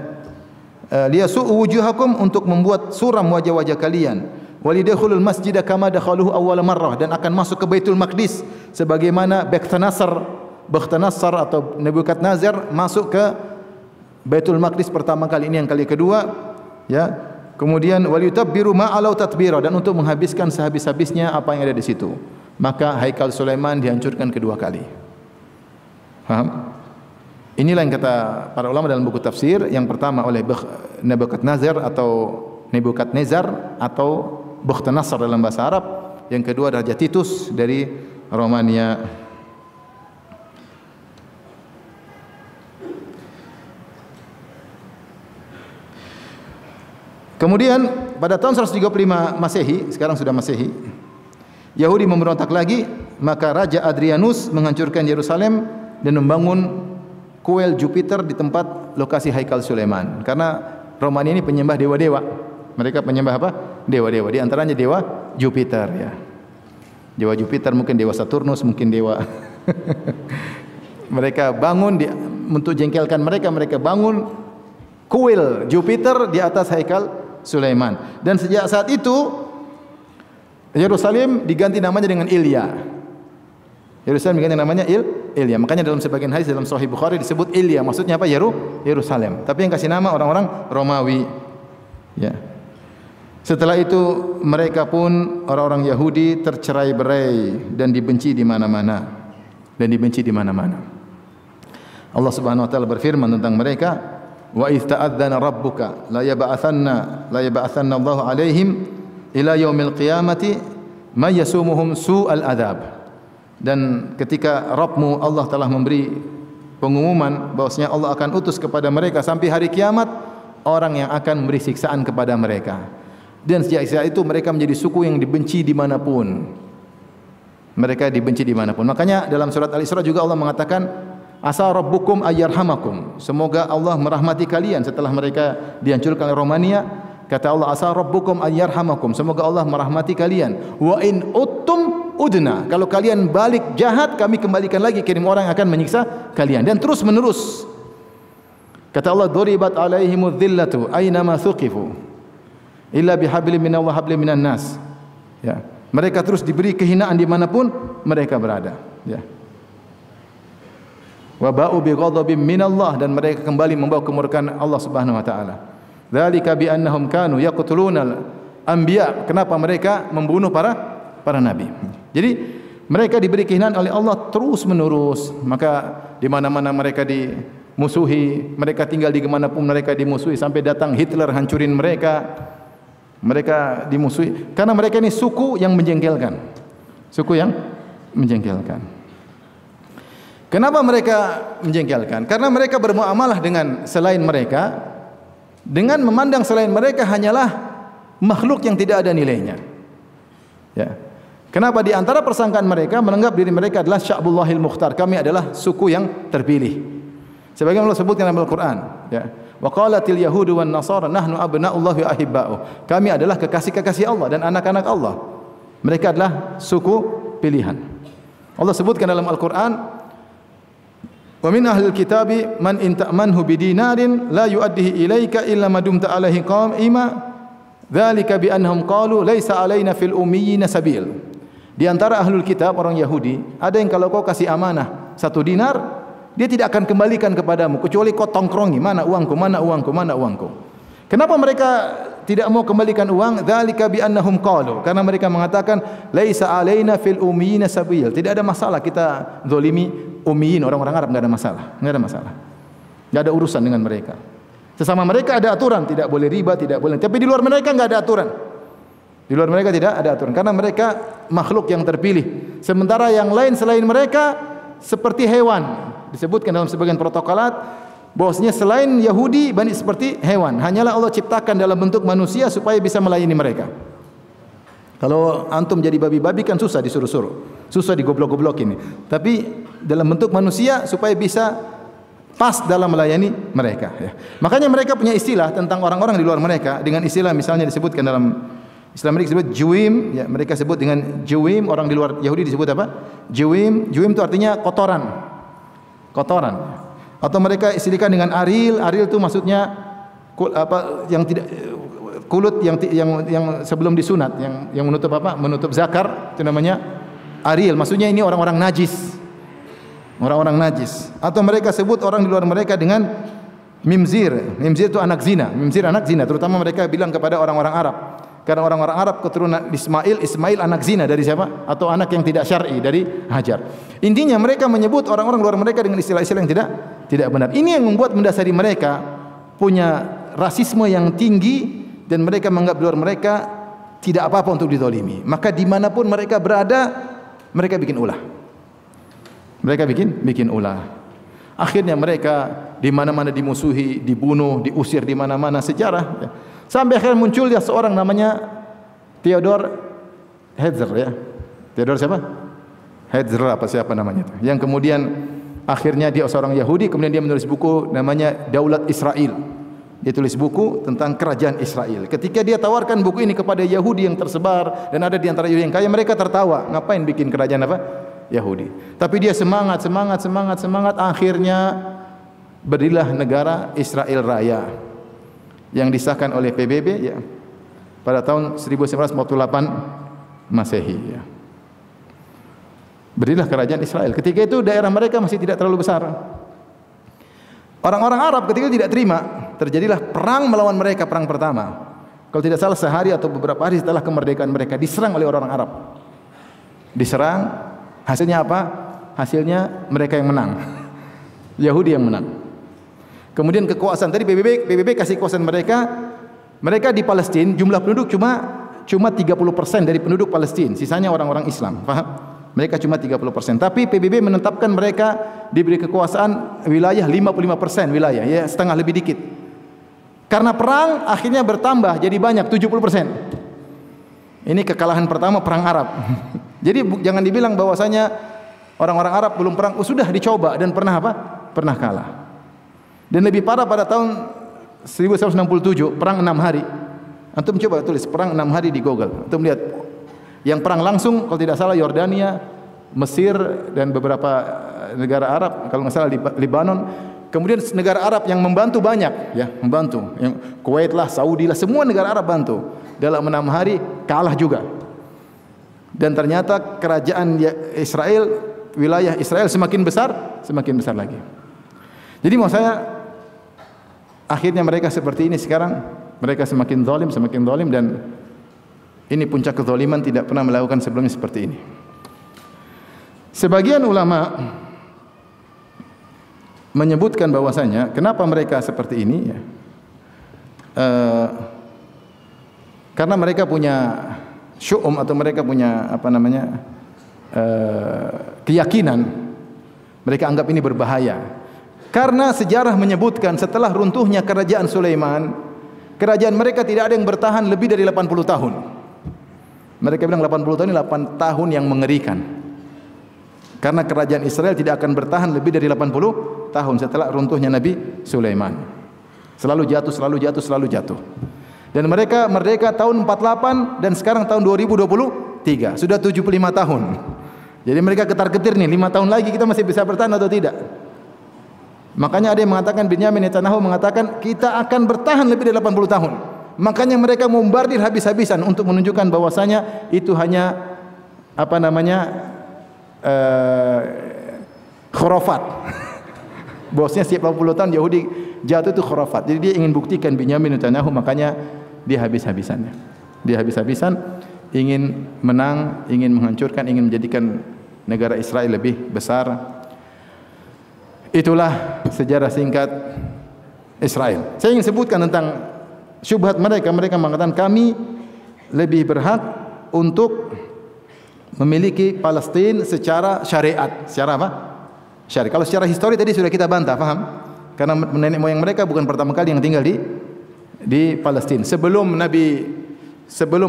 liyasu'u wujuhakum, untuk membuat suram wajah-wajah kalian, walidkhulul masjida kama dakhaluhu awwal marrah, dan akan masuk ke Baitul Maqdis sebagaimana Bakhtanasar atau Nebukadnezar masuk ke Baitul Maqdis pertama kali. Ini yang kali kedua, ya. Kemudian waliyutabbiru ma alau tatbira, dan untuk menghabiskan sehabis-habisnya apa yang ada di situ. Maka Haikal Sulaiman dihancurkan kedua kali. Paham? Inilah yang kata para ulama dalam buku tafsir. Yang pertama oleh Nebukadnezar atau Bakhtanasar dalam bahasa Arab. Yang kedua Raja Titus dari Romania. Kemudian pada tahun 135 Masehi, sekarang sudah Masehi, Yahudi memberontak lagi, maka Raja Adrianus menghancurkan Yerusalem dan membangun kuil Jupiter di tempat lokasi Haikal Sulaiman. Karena Romania ini penyembah dewa-dewa. Mereka penyembah apa? Dewa-dewa. Di antaranya dewa Jupiter, ya. Dewa Jupiter, mungkin dewa Saturnus, mungkin dewa. Mereka bangun untuk jengkelkan mereka bangun kuil Jupiter di atas Haikal Sulaiman. Dan sejak saat itu Yerusalem diganti namanya dengan Ilya. Yerusalem diganti namanya Ilya. Makanya dalam sebagian hadis dalam Sahih Bukhari disebut Ilya. Maksudnya apa? Yerusalem. Tapi yang kasih nama orang-orang Romawi. Ya. Setelah itu mereka pun orang-orang Yahudi tercerai-berai dan dibenci di mana-mana. Allah Subhanahu wa taala berfirman tentang mereka, "Wa idz ta'adzana rabbuka la yab'atsanna Allahu 'alaihim ila yaumil qiyamati may yasumuhum su'al adzab." Dan ketika Rabbmu Allah telah memberi pengumuman bahwasanya Allah akan utus kepada mereka sampai hari kiamat orang yang akan memberi siksaan kepada mereka. Dan sejak saat itu mereka menjadi suku yang dibenci dimanapun. Mereka dibenci dimanapun. Makanya dalam surat Al-Isra juga Allah mengatakan, "Asa rabbukum ayyarhamakum." Semoga Allah merahmati kalian setelah mereka dihancurkan oleh Romania. Kata Allah, "Asa rabbukum ayyarhamakum." Semoga Allah merahmati kalian. "Wa in uttum udna." Kalau kalian balik jahat, kami kembalikan lagi, kirim orang yang akan menyiksa kalian. Dan terus menerus. Kata Allah, "Duribat alaihimudz dhillatu aina ma thuqifu illa bihablin minallahi wa hablin minan nas." Ya. Mereka terus diberi kehinaan dimanapun mereka berada. Ya. Wa ba'u bi ghadabin minallah, dan mereka kembali membawa kemurkaan Allah Subhanahu wa taala. Dzalika bi annahum kanu yaqtulunal anbiya. Kenapa mereka membunuh para nabi? Jadi mereka diberi kehinaan oleh Allah terus menerus, maka di mana-mana mereka dimusuhi, mereka tinggal di mana pun mereka dimusuhi, sampai datang Hitler hancurin mereka. Mereka dimusuhi karena mereka ini suku yang menjengkelkan. Suku yang menjengkelkan. Kenapa mereka menjengkelkan? Karena mereka bermuamalah dengan selain mereka dengan memandang selain mereka hanyalah makhluk yang tidak ada nilainya. Ya. Kenapa di antara persangkaan mereka menganggap diri mereka adalah Sya'bullahil Mukhtar, kami adalah suku yang terpilih. Sebagaimana Allah sebutkan dalam Al-Qur'an, ya. Wa qalatil yahudu wan nasara nahnu abna'ullahi wa ahibba'uh. Kami adalah kekasih-kekasih Allah dan anak-anak Allah. Mereka adalah suku pilihan. Allah sebutkan dalam Al-Qur'an, wa min ahlil kitabi man in ta'manhu bidinarin la yu'addihi ilaika illa ma dumta alaihi qa'ima dzalika bi annahum qalu laisa alaina fil ummiyina sabil. Di antara ahlul kitab, orang Yahudi, ada yang kalau kau kasih amanah 1 dinar, dia tidak akan kembalikan kepadamu kecuali kau tongkrongi, mana uangku, mana uangku, mana uangku. Kenapa mereka tidak mau kembalikan uang? Dzalika bi annahum qalu, karena mereka mengatakan laisa alaina fil ummiyina sabil. Tidak ada masalah kita zalimi ummiyin, orang-orang Arab, enggak ada masalah, enggak ada masalah. Enggak ada urusan dengan mereka. Sesama mereka ada aturan, tidak boleh riba, tidak boleh. Tapi di luar mereka enggak ada aturan. Di luar mereka tidak ada aturan karena mereka makhluk yang terpilih. Sementara yang lain selain mereka seperti hewan. Disebutkan dalam sebagian protokolat bahwasanya selain Yahudi Bani seperti hewan. Hanyalah Allah ciptakan dalam bentuk manusia supaya bisa melayani mereka. Kalau antum jadi babi-babi kan susah disuruh-suruh. Susah digoblok-goblokin. Tapi dalam bentuk manusia supaya bisa pas dalam melayani mereka, ya. Makanya mereka punya istilah tentang orang-orang di luar mereka dengan istilah misalnya disebutkan dalam Islam mereka disebut Juwim, ya, mereka sebut dengan Juwim, orang di luar Yahudi disebut apa? Juwim. Juwim itu artinya kotoran. Kotoran. Atau mereka istilahkan dengan Aril. Aril itu maksudnya yang tidak kulut yang sebelum disunat, yang menutup apa? Menutup zakar, itu namanya Aril. Maksudnya ini orang-orang najis. Orang-orang najis. Atau mereka sebut orang di luar mereka dengan Mimzir. Mimzir itu anak zina. Mimzir anak zina, terutama mereka bilang kepada orang-orang Arab. Karena orang-orang Arab keturunan Ismail anak zina dari siapa? Atau anak yang tidak syar'i dari Hajar. Intinya mereka menyebut orang-orang luar mereka dengan istilah-istilah yang tidak benar. Ini yang membuat mendasari mereka punya rasisme yang tinggi dan mereka menganggap luar mereka tidak apa-apa untuk dizalimi. Maka dimanapun mereka berada, mereka bikin ulah. Mereka bikin ulah. Akhirnya mereka di mana-mana dimusuhi, dibunuh, diusir di mana-mana sejarah. Ya. Sampai akhirnya muncul dia seorang namanya Theodor Herzl, ya. Theodor siapa? Herzl apa siapa namanya itu. Yang kemudian akhirnya dia seorang Yahudi, kemudian dia menulis buku namanya Daulat Israel. Dia tulis buku tentang kerajaan Israel. Ketika dia tawarkan buku ini kepada Yahudi yang tersebar dan ada di antara Yahudi yang kaya, mereka tertawa. Ngapain bikin kerajaan apa? Yahudi. Tapi dia semangat, akhirnya berdirilah negara Israel Raya yang disahkan oleh PBB, ya, pada tahun 1948 Masehi, ya. Berdirilah kerajaan Israel. Ketika itu daerah mereka masih tidak terlalu besar. Orang-orang Arab ketika itu tidak terima. Terjadilah perang melawan mereka, perang pertama. Kalau tidak salah sehari atau beberapa hari setelah kemerdekaan mereka diserang oleh orang Arab. Diserang. Hasilnya apa? Hasilnya mereka yang menang. Yahudi yang menang. Kemudian kekuasaan tadi PBB kasih kekuasaan mereka di Palestina jumlah penduduk cuma 30% dari penduduk Palestina, sisanya orang-orang Islam, paham? Mereka cuma 30%. Tapi PBB menetapkan mereka diberi kekuasaan wilayah 55% wilayah, ya, setengah lebih dikit. Karena perang akhirnya bertambah jadi banyak 70%. Ini kekalahan pertama perang Arab. Jadi jangan dibilang bahwasanya orang-orang Arab belum perang, sudah dicoba dan pernah apa? Pernah kalah. Dan lebih parah pada tahun 1967 perang 6 hari. Antum coba tulis perang 6 hari di Google. Antum lihat yang perang langsung kalau tidak salah Yordania, Mesir dan beberapa negara Arab, kalau nggak salah di Lebanon. Kemudian negara Arab yang membantu banyak, ya, membantu. Yang Kuwait lah, Saudi lah, semua negara Arab bantu. Dalam 6 hari kalah juga. Dan ternyata kerajaan Israel wilayah Israel semakin besar lagi. Jadi mau saya, akhirnya mereka seperti ini sekarang, mereka semakin zalim dan ini puncak kezaliman, tidak pernah melakukan sebelumnya seperti ini. Sebagian ulama menyebutkan bahwasanya kenapa mereka seperti ini ya. Karena mereka punya syu'um atau mereka punya keyakinan, mereka anggap ini berbahaya. Karena sejarah menyebutkan setelah runtuhnya kerajaan Sulaiman, kerajaan mereka tidak ada yang bertahan lebih dari 80 tahun. Mereka bilang 80 tahun ini 8 tahun yang mengerikan. Karena kerajaan Israel tidak akan bertahan lebih dari 80 tahun setelah runtuhnya Nabi Sulaiman. Selalu jatuh. Dan mereka merdeka tahun 48 dan sekarang tahun 2023. Sudah 75 tahun. Jadi mereka ketar-ketir nih, 5 tahun lagi kita masih bisa bertahan atau tidak. Makanya ada yang mengatakan, Binyamin Netanyahu mengatakan kita akan bertahan lebih dari 80 tahun. Makanya mereka membombardir habis-habisan untuk menunjukkan bahwasanya itu hanya khurafat. Bosnya setiap 80 tahun Yahudi jatuh itu khurafat. Jadi dia ingin buktikan Binyamin Netanyahu, makanya dia habis-habisannya. Dia habis-habisan ingin menang, ingin menghancurkan, ingin menjadikan negara Israel lebih besar. Itulah sejarah singkat Israel. Saya ingin sebutkan tentang syubhat mereka. Mereka mengatakan kami lebih berhak untuk memiliki Palestina secara syariat. Secara apa? Syariat. Kalau secara histori tadi sudah kita bantah, paham? Karena nenek moyang mereka bukan pertama kali yang tinggal di Palestina. Sebelum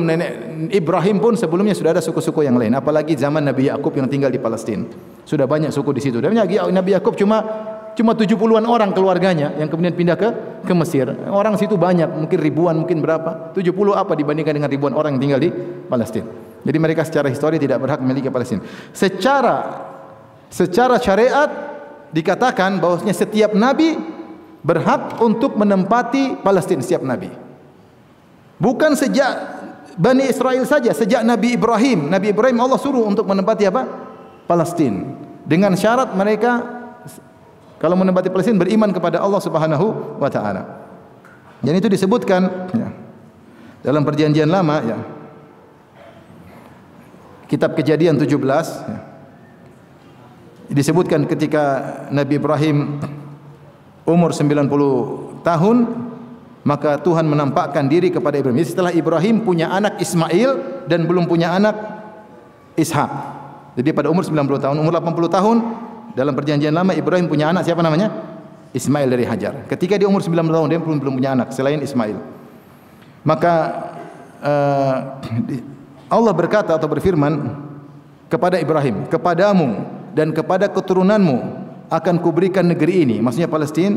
nenek Ibrahim pun sebelumnya sudah ada suku-suku yang lain. Apalagi zaman Nabi Yakub yang tinggal di Palestina. Sudah banyak suku di situ. Dan Nabi Yakub cuma 70-an orang keluarganya yang kemudian pindah ke Mesir. Orang situ banyak, mungkin ribuan, mungkin berapa? 70 apa dibandingkan dengan ribuan orang yang tinggal di Palestina. Jadi mereka secara histori tidak berhak memiliki Palestina. Secara syariat dikatakan bahwasanya setiap nabi berhak untuk menempati Palestina, setiap nabi. Bukan sejak Bani Israel saja, sejak Nabi Ibrahim Allah suruh untuk menempati apa? Palestina. Dengan syarat mereka kalau menempati Palestina beriman kepada Allah Subhanahu wa taala. Dan itu disebutkan ya, dalam perjanjian lama ya. Kitab Kejadian 17 ya. Disebutkan ketika Nabi Ibrahim umur 90 tahun, maka Tuhan menampakkan diri kepada Ibrahim. Jadi setelah Ibrahim punya anak Ismail dan belum punya anak Ishak. Jadi pada umur 90 tahun, umur 80 tahun dalam perjanjian lama Ibrahim punya anak siapa namanya? Ismail dari Hajar. Ketika dia umur 90 tahun dia belum punya anak selain Ismail. Maka Allah berkata atau berfirman kepada Ibrahim, kepadamu dan kepada keturunanmu akan kuberikan negeri ini, maksudnya Palestina,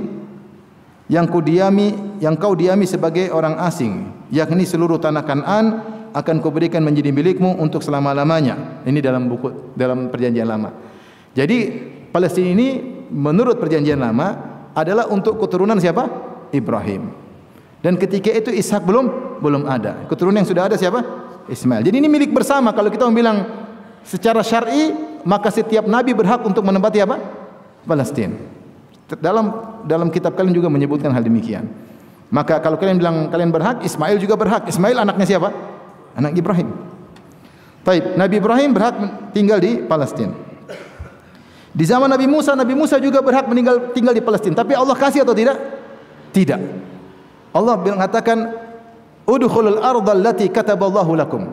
yang kau diami sebagai orang asing, yakni seluruh tanah Kanaan akan kuberikan menjadi milikmu untuk selama-lamanya. Ini dalam perjanjian lama. Jadi Palestina ini menurut perjanjian lama adalah untuk keturunan siapa? Ibrahim. Dan ketika itu Ishak belum ada. Keturunan yang sudah ada siapa? Ismail. Jadi ini milik bersama. Kalau kita bilang secara syar'i, maka setiap nabi berhak untuk menempati apa? Palestina. Dalam kitab kalian juga menyebutkan hal demikian. Maka kalau kalian bilang kalian berhak, Ismail juga berhak. Ismail anaknya siapa? Anak Ibrahim. Taib. Nabi Ibrahim berhak tinggal di Palestina. Di zaman Nabi Musa juga berhak tinggal di Palestina. Tapi Allah kasih atau tidak? Tidak. Allah mengatakan, "Udkhulul ardal lati kataballahu lakum."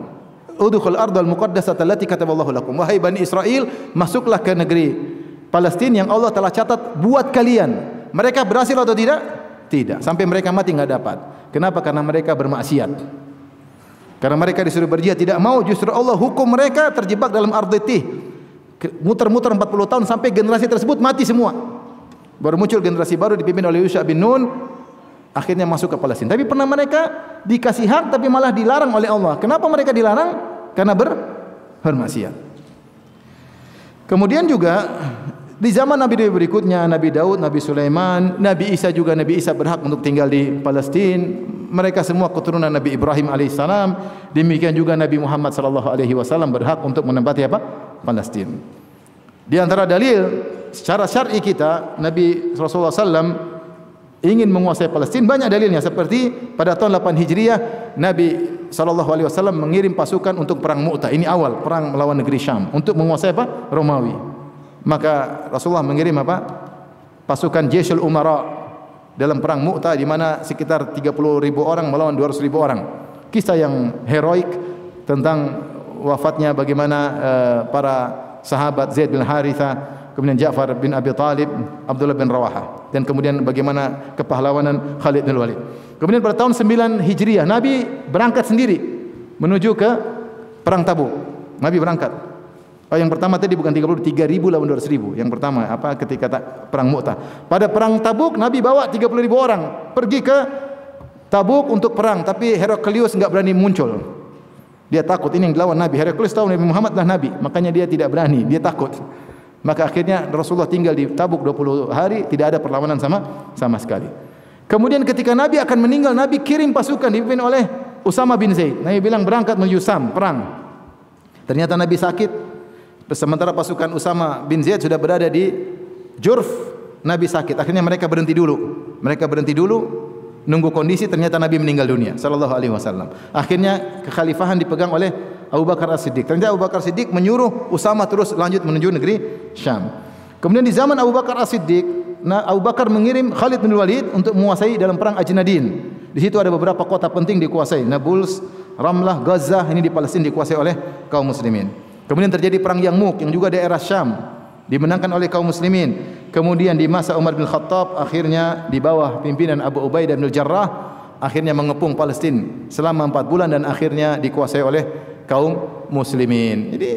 Udkhul ardal muqaddasata allati kataballahu lakum. Wahai Bani Israel, masuklah ke negeri Palestina yang Allah telah catat buat kalian. Mereka berhasil atau tidak? Tidak. Sampai mereka mati enggak dapat. Kenapa? Karena mereka bermaksiat. Karena mereka disuruh berjihad tidak mau, justru Allah hukum mereka terjebak dalam arditih. Muter-muter 40 tahun sampai generasi tersebut mati semua. Baru muncul generasi baru dipimpin oleh Yusha bin Nun, akhirnya masuk ke Palestina. Tapi pernah mereka dikasih hak tapi malah dilarang oleh Allah. Kenapa mereka dilarang? Karena bermaksiat. Kemudian juga di zaman Nabi berikutnya, Nabi Daud, Nabi Sulaiman, Nabi Isa juga, Nabi Isa berhak untuk tinggal di Palestina. Mereka semua keturunan Nabi Ibrahim alaihissalam. Demikian juga Nabi Muhammad sallallahu alaihi wasallam berhak untuk menempati apa? Palestina. Di antara dalil secara syar'i kita, Nabi Rasulullah SAW ingin menguasai Palestina, banyak dalilnya. Seperti pada tahun 8 Hijriah, Nabi SAW mengirim pasukan untuk perang Mu'tah. Ini awal perang melawan negeri Syam untuk menguasai apa? Romawi. Maka Rasulullah mengirim apa? Pasukan Jaisul Umara dalam perang Mu'tah, di mana sekitar 30.000 orang melawan 200.000 orang. Kisah yang heroik tentang wafatnya bagaimana para sahabat Zaid bin Haritha, kemudian Ja'far bin Abi Talib, Abdullah bin Rawaha, dan kemudian bagaimana kepahlawanan Khalid bin Walid. Kemudian pada tahun 9 Hijriah Nabi berangkat sendiri menuju ke perang Tabuk. Nabi berangkat. Oh, yang pertama tadi bukan 3.000 lawan 200.000. Yang pertama apa? Ketika perang Mu'tah. Pada perang Tabuk Nabi bawa 30.000 orang pergi ke Tabuk untuk perang, tapi Heraklius enggak berani muncul. Dia takut ini yang dilawan Nabi. Heraklius tahu Nabi Muhammad adalah Nabi, makanya dia tidak berani, dia takut. Maka akhirnya Rasulullah tinggal di Tabuk 20 hari, tidak ada perlawanan sama sekali. Kemudian ketika Nabi akan meninggal, Nabi kirim pasukan dipimpin oleh Usama bin Zaid. Nabi bilang berangkat menuju Sam, perang. Ternyata Nabi sakit. Sementara pasukan Usama bin Zaid sudah berada di Jurf, Nabi sakit. Akhirnya mereka berhenti dulu, nunggu kondisi. Ternyata Nabi meninggal dunia sallallahu alaihi wasallam. Akhirnya kekhalifahan dipegang oleh Abu Bakar As-Siddiq. Ternyata Abu Bakar As-Siddiq menyuruh Usama terus lanjut menuju negeri Syam. Kemudian di zaman Abu Bakar As-Siddiq, Abu Bakar mengirim Khalid bin Walid untuk menguasai dalam perang Ajnadin. Di situ ada beberapa kota penting dikuasai, Nablus, Ramlah, Gaza, ini di Palestina dikuasai oleh kaum muslimin. Kemudian terjadi perang Yarmuk yang juga daerah Syam, dimenangkan oleh kaum muslimin. Kemudian di masa Umar bin Khattab, akhirnya di bawah pimpinan Abu Ubaidah bin Jarrah, akhirnya mengepung Palestina selama 4 bulan dan akhirnya dikuasai oleh kaum muslimin. Jadi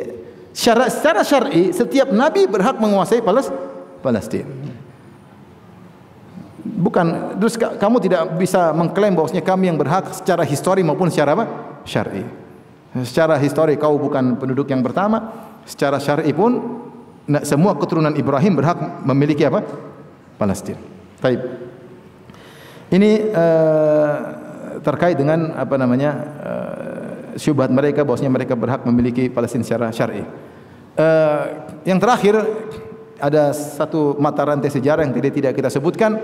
secara syar'i setiap nabi berhak menguasai Palestina. Bukan terus kamu tidak bisa mengklaim bahwasanya kami yang berhak secara histori maupun secara apa? Syar'i. Secara histori kau bukan penduduk yang pertama, secara syar'i pun semua keturunan Ibrahim berhak memiliki apa? Palestina. Baik. Ini terkait dengan apa namanya syubhat mereka bahwasanya mereka berhak memiliki Palestina secara syar'i. Yang terakhir ada satu mata rantai sejarah yang tidak kita sebutkan,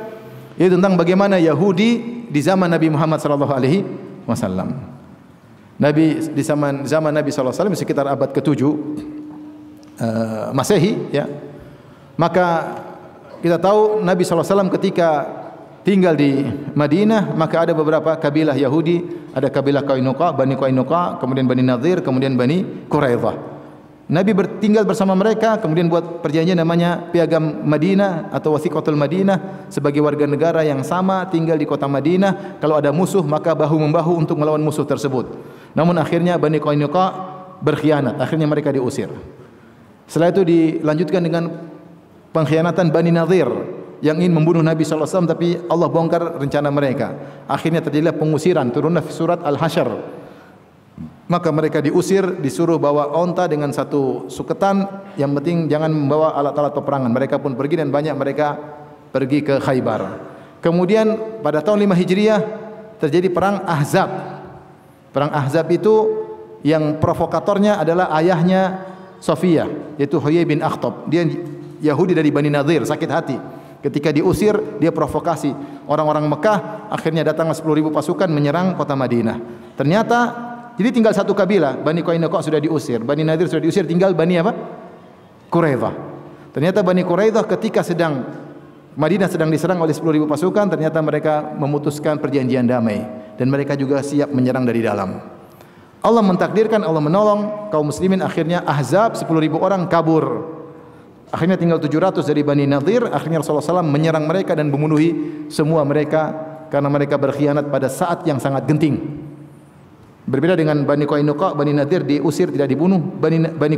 yaitu tentang bagaimana Yahudi di zaman Nabi Muhammad sallallahu alaihi wasallam. Nabi di zaman Nabi sallallahu alaihi wasallam sekitar abad ke-7 Masehi, ya. Maka kita tahu Nabi sallallahu alaihi wasallam ketika tinggal di Madinah, maka ada beberapa kabilah Yahudi, ada kabilah Qainuqa, Bani Qainuqa, kemudian Bani Nadir, kemudian Bani Quraidah. Nabi tinggal bersama mereka, kemudian buat perjanjian namanya Piagam Madinah atau Wasiqatul Madinah, sebagai warga negara yang sama tinggal di kota Madinah. Kalau ada musuh maka bahu membahu untuk melawan musuh tersebut. Namun akhirnya Bani Qainuqa berkhianat, akhirnya mereka diusir. Setelah itu dilanjutkan dengan pengkhianatan Bani Nadir yang ingin membunuh Nabi sallallahu alaihi wasallam, tapi Allah bongkar rencana mereka. Akhirnya terjadilah pengusiran, turunlah surat Al-Hasyr. Maka mereka diusir, disuruh bawa onta dengan satu suketan, yang penting jangan membawa alat-alat peperangan. Mereka pun pergi dan banyak mereka pergi ke Khaybar. Kemudian pada tahun 5 Hijriah terjadi perang Ahzab. Perang Ahzab itu yang provokatornya adalah ayahnya Sofia, yaitu Huyai bin Akhtab. Dia Yahudi dari Bani Nadir, sakit hati. Ketika diusir, dia provokasi orang-orang Mekah. Akhirnya datanglah 10.000 pasukan menyerang kota Madinah. Ternyata jadi tinggal satu kabilah, Bani Qainuqa sudah diusir, Bani Nadir sudah diusir, tinggal Bani apa? Quraidah. Ternyata Bani Quraidah ketika Madinah sedang diserang oleh 10.000 pasukan, ternyata mereka memutuskan perjanjian damai dan mereka juga siap menyerang dari dalam. Allah mentakdirkan, Allah menolong kaum muslimin, akhirnya Ahzab 10.000 orang kabur. Akhirnya tinggal 700 dari Bani Nadir. Akhirnya Rasulullah SAW menyerang mereka dan membunuhi semua mereka karena mereka berkhianat pada saat yang sangat genting. Berbeda dengan Bani Qainuqa, Bani Nadir diusir tidak dibunuh. Bani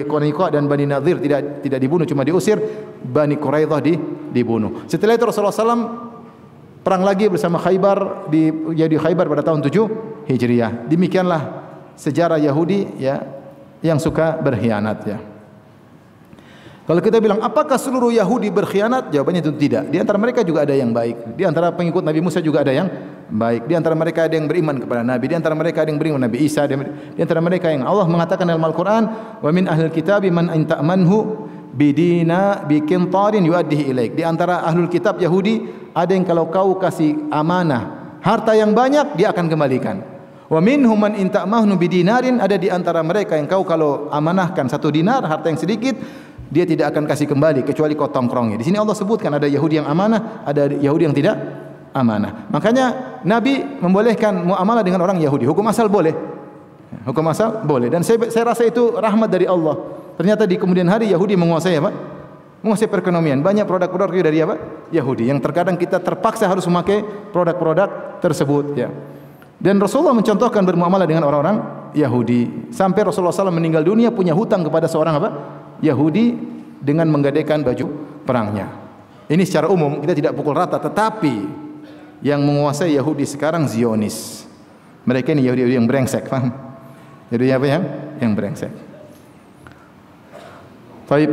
Qainuqa dan Bani Nadir tidak dibunuh, cuma diusir. Bani Quraidah dibunuh. Setelah itu Rasulullah SAW perang lagi bersama Khaybar di Khaybar pada tahun 7 Hijriah. Demikianlah sejarah Yahudi, ya, yang suka berkhianat, ya. Kalau kita bilang apakah seluruh Yahudi berkhianat? Jawabannya itu tidak. Di antara mereka juga ada yang baik. Di antara pengikut Nabi Musa juga ada yang baik. Di antara mereka ada yang beriman kepada Nabi, di antara mereka ada yang beriman Nabi Isa, di antara mereka yang Allah mengatakan dalam Al-Qur'an, "Wa min ahlil kitabi man in ta'manhu bidina biqintarin yuaddihi ilaik." Di antara ahlul kitab Yahudi ada yang kalau kau kasih amanah harta yang banyak dia akan kembalikan. Wa minhum man in ta'manhu bidinarin, ada di antara mereka yang kau kalau amanahkan 1 dinar harta yang sedikit dia tidak akan kasih kembali kecuali kau tongkrongi. Di sini Allah sebutkan ada Yahudi yang amanah, ada Yahudi yang tidak amanah. Makanya Nabi membolehkan muamalah dengan orang Yahudi. Hukum asal boleh. Hukum asal boleh. Dan saya rasa itu rahmat dari Allah. Ternyata di kemudian hari Yahudi menguasai apa? Menguasai perekonomian. Banyak produk-produk dari apa? Yahudi. Yang terkadang kita terpaksa harus memakai produk-produk tersebut. Ya. Dan Rasulullah mencontohkan bermuamalah dengan orang-orang Yahudi. Sampai Rasulullah SAW meninggal dunia punya hutang kepada seorang apa? Yahudi dengan menggadaikan baju perangnya. Ini secara umum kita tidak pukul rata, tetapi yang menguasai Yahudi sekarang Zionis. Mereka ini Yahudi yang brengsek, paham? Jadi apa ya? Yang brengsek. Baik.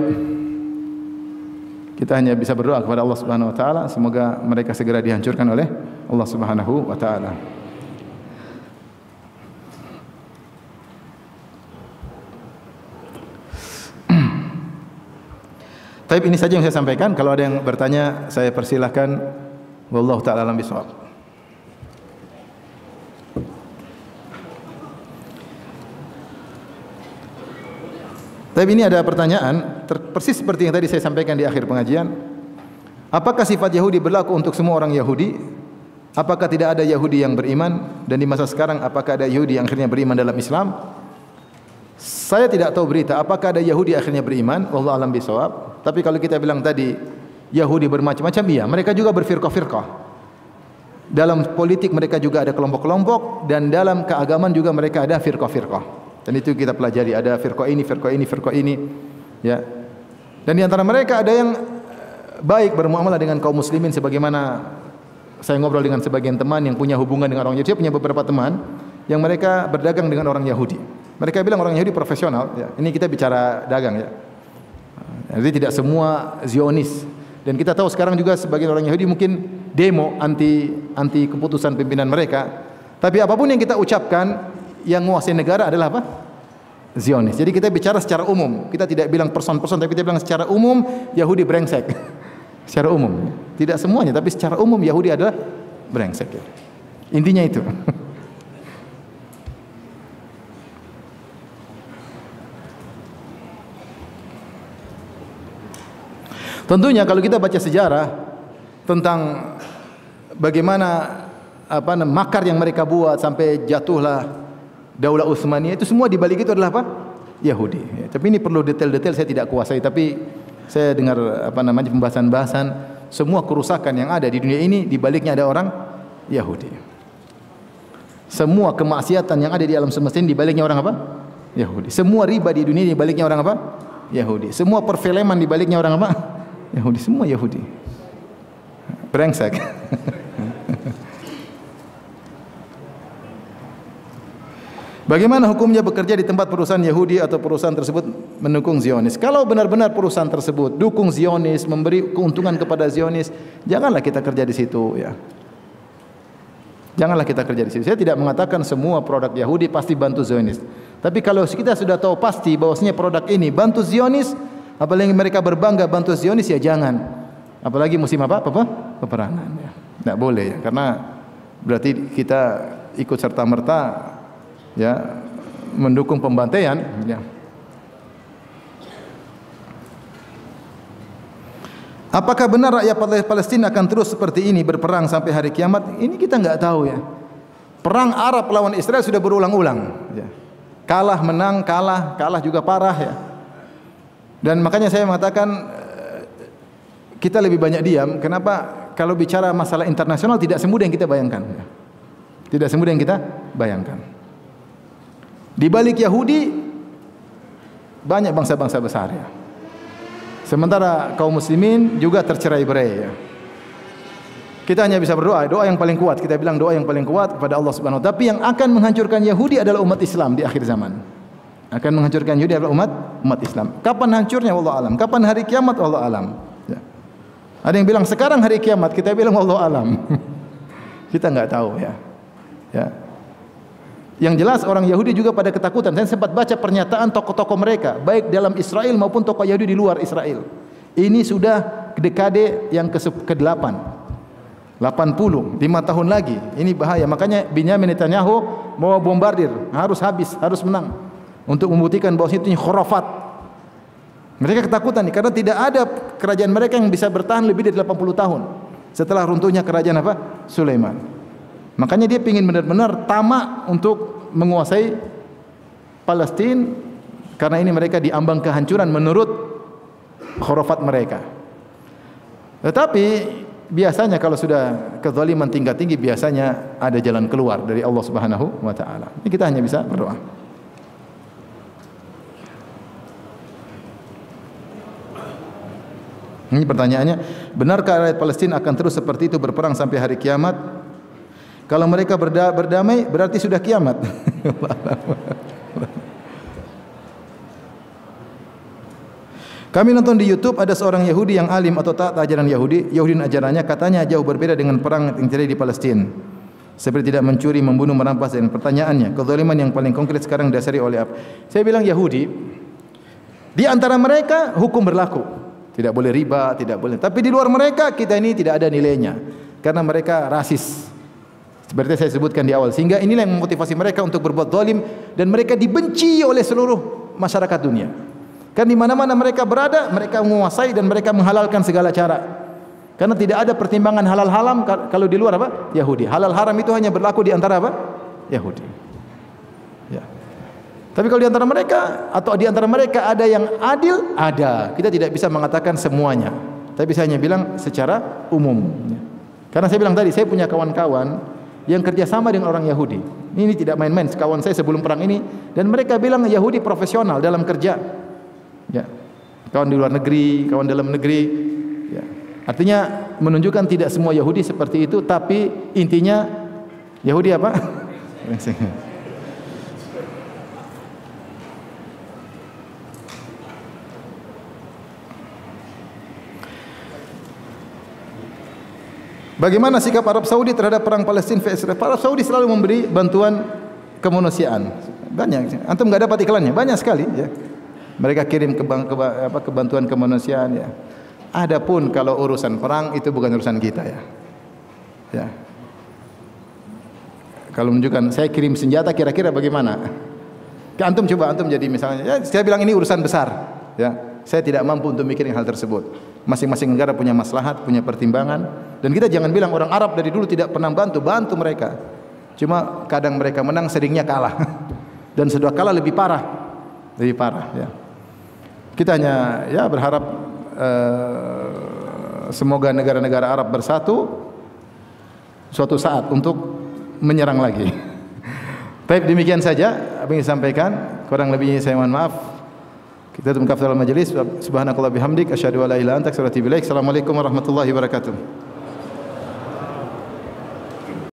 Kita hanya bisa berdoa kepada Allah Subhanahu wa taala semoga mereka segera dihancurkan oleh Allah Subhanahu wa taala. Tapi ini saja yang saya sampaikan. Kalau ada yang bertanya, saya persilahkan. Wallahu ta'ala alam bishawab. Tapi ini ada pertanyaan, persis seperti yang tadi saya sampaikan di akhir pengajian. Apakah sifat Yahudi berlaku untuk semua orang Yahudi? Apakah tidak ada Yahudi yang beriman? Dan di masa sekarang, apakah ada Yahudi yang akhirnya beriman dalam Islam? Saya tidak tahu berita apakah ada Yahudi akhirnya beriman, wallahu alam bisawab. Tapi kalau kita bilang tadi Yahudi bermacam-macam, iya, mereka juga berfirqah-firqah. Dalam politik mereka juga ada kelompok-kelompok, dan dalam keagamaan juga mereka ada firqah-firqah. Dan itu kita pelajari, ada firqah ini, firqah ini, firqah ini, ya. Dan di antara mereka ada yang baik bermuamalah dengan kaum muslimin, sebagaimana saya ngobrol dengan sebagian teman yang punya hubungan dengan orang Yahudi. Saya punya beberapa teman yang mereka berdagang dengan orang Yahudi. Mereka bilang orang Yahudi profesional, ya. Ini kita bicara dagang, ya. Jadi tidak semua Zionis. Dan kita tahu sekarang juga sebagian orang Yahudi mungkin demo anti keputusan pimpinan mereka. Tapi apapun yang kita ucapkan, yang menguasai negara adalah apa? Zionis. Jadi kita bicara secara umum. Kita tidak bilang person-person, tapi kita bilang secara umum Yahudi brengsek. Secara umum. Tidak semuanya, tapi secara umum Yahudi adalah brengsek, ya. Intinya itu. Tentunya kalau kita baca sejarah tentang bagaimana makar yang mereka buat sampai jatuhlah Daulah Utsmaniyah, itu semua di balik itu adalah apa? Yahudi. Ya, tapi ini perlu detail-detail saya tidak kuasai, tapi saya dengar pembahasan-bahasan semua kerusakan yang ada di dunia ini di baliknya ada orang Yahudi. Semua kemaksiatan yang ada di alam semesta ini di baliknya orang apa? Yahudi. Semua riba di dunia ini di baliknya orang apa? Yahudi. Semua perfilman di baliknya orang apa? Yahudi, semua Yahudi. Brengsek. Bagaimana hukumnya bekerja di tempat perusahaan Yahudi atau perusahaan tersebut mendukung Zionis? Kalau benar-benar perusahaan tersebut dukung Zionis, memberi keuntungan kepada Zionis, janganlah kita kerja di situ, ya. Janganlah kita kerja di situ. Saya tidak mengatakan semua produk Yahudi pasti bantu Zionis. Tapi kalau kita sudah tahu pasti bahwasanya produk ini bantu Zionis, apalagi mereka berbangga bantu Zionis, ya jangan. Apalagi musim apa? Peperangan. Ya. Tidak boleh, ya. Karena berarti kita ikut serta-merta, ya, mendukung pembantaian. Ya. Apakah benar rakyat Palestina akan terus seperti ini berperang sampai hari kiamat? Ini kita nggak tahu, ya. Perang Arab lawan Israel sudah berulang-ulang. Ya. Kalah, menang, kalah juga parah, ya. Dan makanya saya mengatakan kita lebih banyak diam. Kenapa? Kalau bicara masalah internasional tidak semudah yang kita bayangkan. Tidak semudah yang kita bayangkan. Di balik Yahudi banyak bangsa-bangsa besar, ya. Sementara kaum muslimin juga tercerai-berai, ya. Kita hanya bisa berdoa, doa yang paling kuat. Kita bilang doa yang paling kuat kepada Allah Subhanahu wa taala. Tapi yang akan menghancurkan Yahudi adalah umat Islam di akhir zaman. Akan menghancurkan Yahudi adalah umat Islam. Kapan hancurnya wallahu alam. Kapan hari kiamat wallahu alam. Ya. Ada yang bilang sekarang hari kiamat, kita bilang wallahu alam. Kita nggak tahu ya. Ya. Yang jelas orang Yahudi juga pada ketakutan. Saya sempat baca pernyataan tokoh-tokoh mereka, baik dalam Israel maupun tokoh Yahudi di luar Israel. Ini sudah dekade yang ke-8. 80, 5 tahun lagi. Ini bahaya. Makanya Binyamin Netanyahu mau bombardir, harus habis, harus menang untuk membuktikan bahwa itu khurafat. Mereka ketakutan nih karena tidak ada kerajaan mereka yang bisa bertahan lebih dari 80 tahun setelah runtuhnya kerajaan apa? Sulaiman. Makanya dia ingin benar-benar tamak untuk menguasai Palestina karena ini mereka diambang kehancuran menurut khurafat mereka. Tetapi biasanya kalau sudah kezaliman tingkat tinggi biasanya ada jalan keluar dari Allah Subhanahu wa taala. Ini kita hanya bisa berdoa. Ini pertanyaannya, benarkah rakyat Palestina akan terus seperti itu berperang sampai hari kiamat? Kalau mereka berdamai berarti sudah kiamat. Kami nonton di YouTube ada seorang Yahudi yang alim atau taat ajaran Yahudi. Yahudi ajarannya katanya jauh berbeda dengan perang yang terjadi di Palestina. Seperti tidak mencuri, membunuh, merampas. Dan pertanyaannya, kezaliman yang paling konkret sekarang dasari oleh apa? Saya bilang Yahudi, di antara mereka hukum berlaku. Tidak boleh riba, tidak boleh. Tapi di luar mereka kita ini tidak ada nilainya. Karena mereka rasis. Seperti saya sebutkan di awal. Sehingga inilah yang memotivasi mereka untuk berbuat zalim. Dan mereka dibenci oleh seluruh masyarakat dunia. Kan di mana-mana mereka berada, mereka menguasai dan mereka menghalalkan segala cara. Karena tidak ada pertimbangan halal haram kalau di luar apa? Yahudi. Halal haram itu hanya berlaku di antara apa? Yahudi. Ya. Tapi kalau di antara mereka atau di antara mereka ada yang adil, ada. Kita tidak bisa mengatakan semuanya. Tapi saya hanya bilang secara umum. Karena saya bilang tadi, saya punya kawan-kawan yang kerja sama dengan orang Yahudi. Ini tidak main-main. Kawan saya sebelum perang ini dan mereka bilang Yahudi profesional dalam kerja. Ya. Kawan di luar negeri, kawan dalam negeri. Ya. Artinya menunjukkan tidak semua Yahudi seperti itu, tapi intinya Yahudi apa? Bagaimana sikap Arab Saudi terhadap perang Palestina vs Israel? Arab Saudi selalu memberi bantuan kemanusiaan. Banyak. Antum enggak dapat iklannya, banyak sekali ya. Mereka kirim kebantuan kemanusiaan ya. Adapun kalau urusan perang itu bukan urusan kita ya. Ya. Kalau menunjukkan saya kirim senjata kira-kira bagaimana? Antum coba antum jadi misalnya ya, saya bilang ini urusan besar ya. Saya tidak mampu untuk mikirin hal tersebut. Masing-masing negara punya maslahat, punya pertimbangan. Dan kita jangan bilang orang Arab dari dulu tidak pernah bantu mereka. Cuma kadang mereka menang, seringnya kalah. Dan sudah kalah lebih parah. Ya. Kita hanya ya berharap semoga negara-negara Arab bersatu suatu saat untuk menyerang lagi. Baik, demikian saja apa yang disampaikan. Kurang lebihnya saya mohon maaf. Kita tutup majelis. Subhanakallah bihamdik asyhadu an la ilaha illa anta astaghfiruka wa atubu ilaik. Assalamualaikum warahmatullahi wabarakatuh.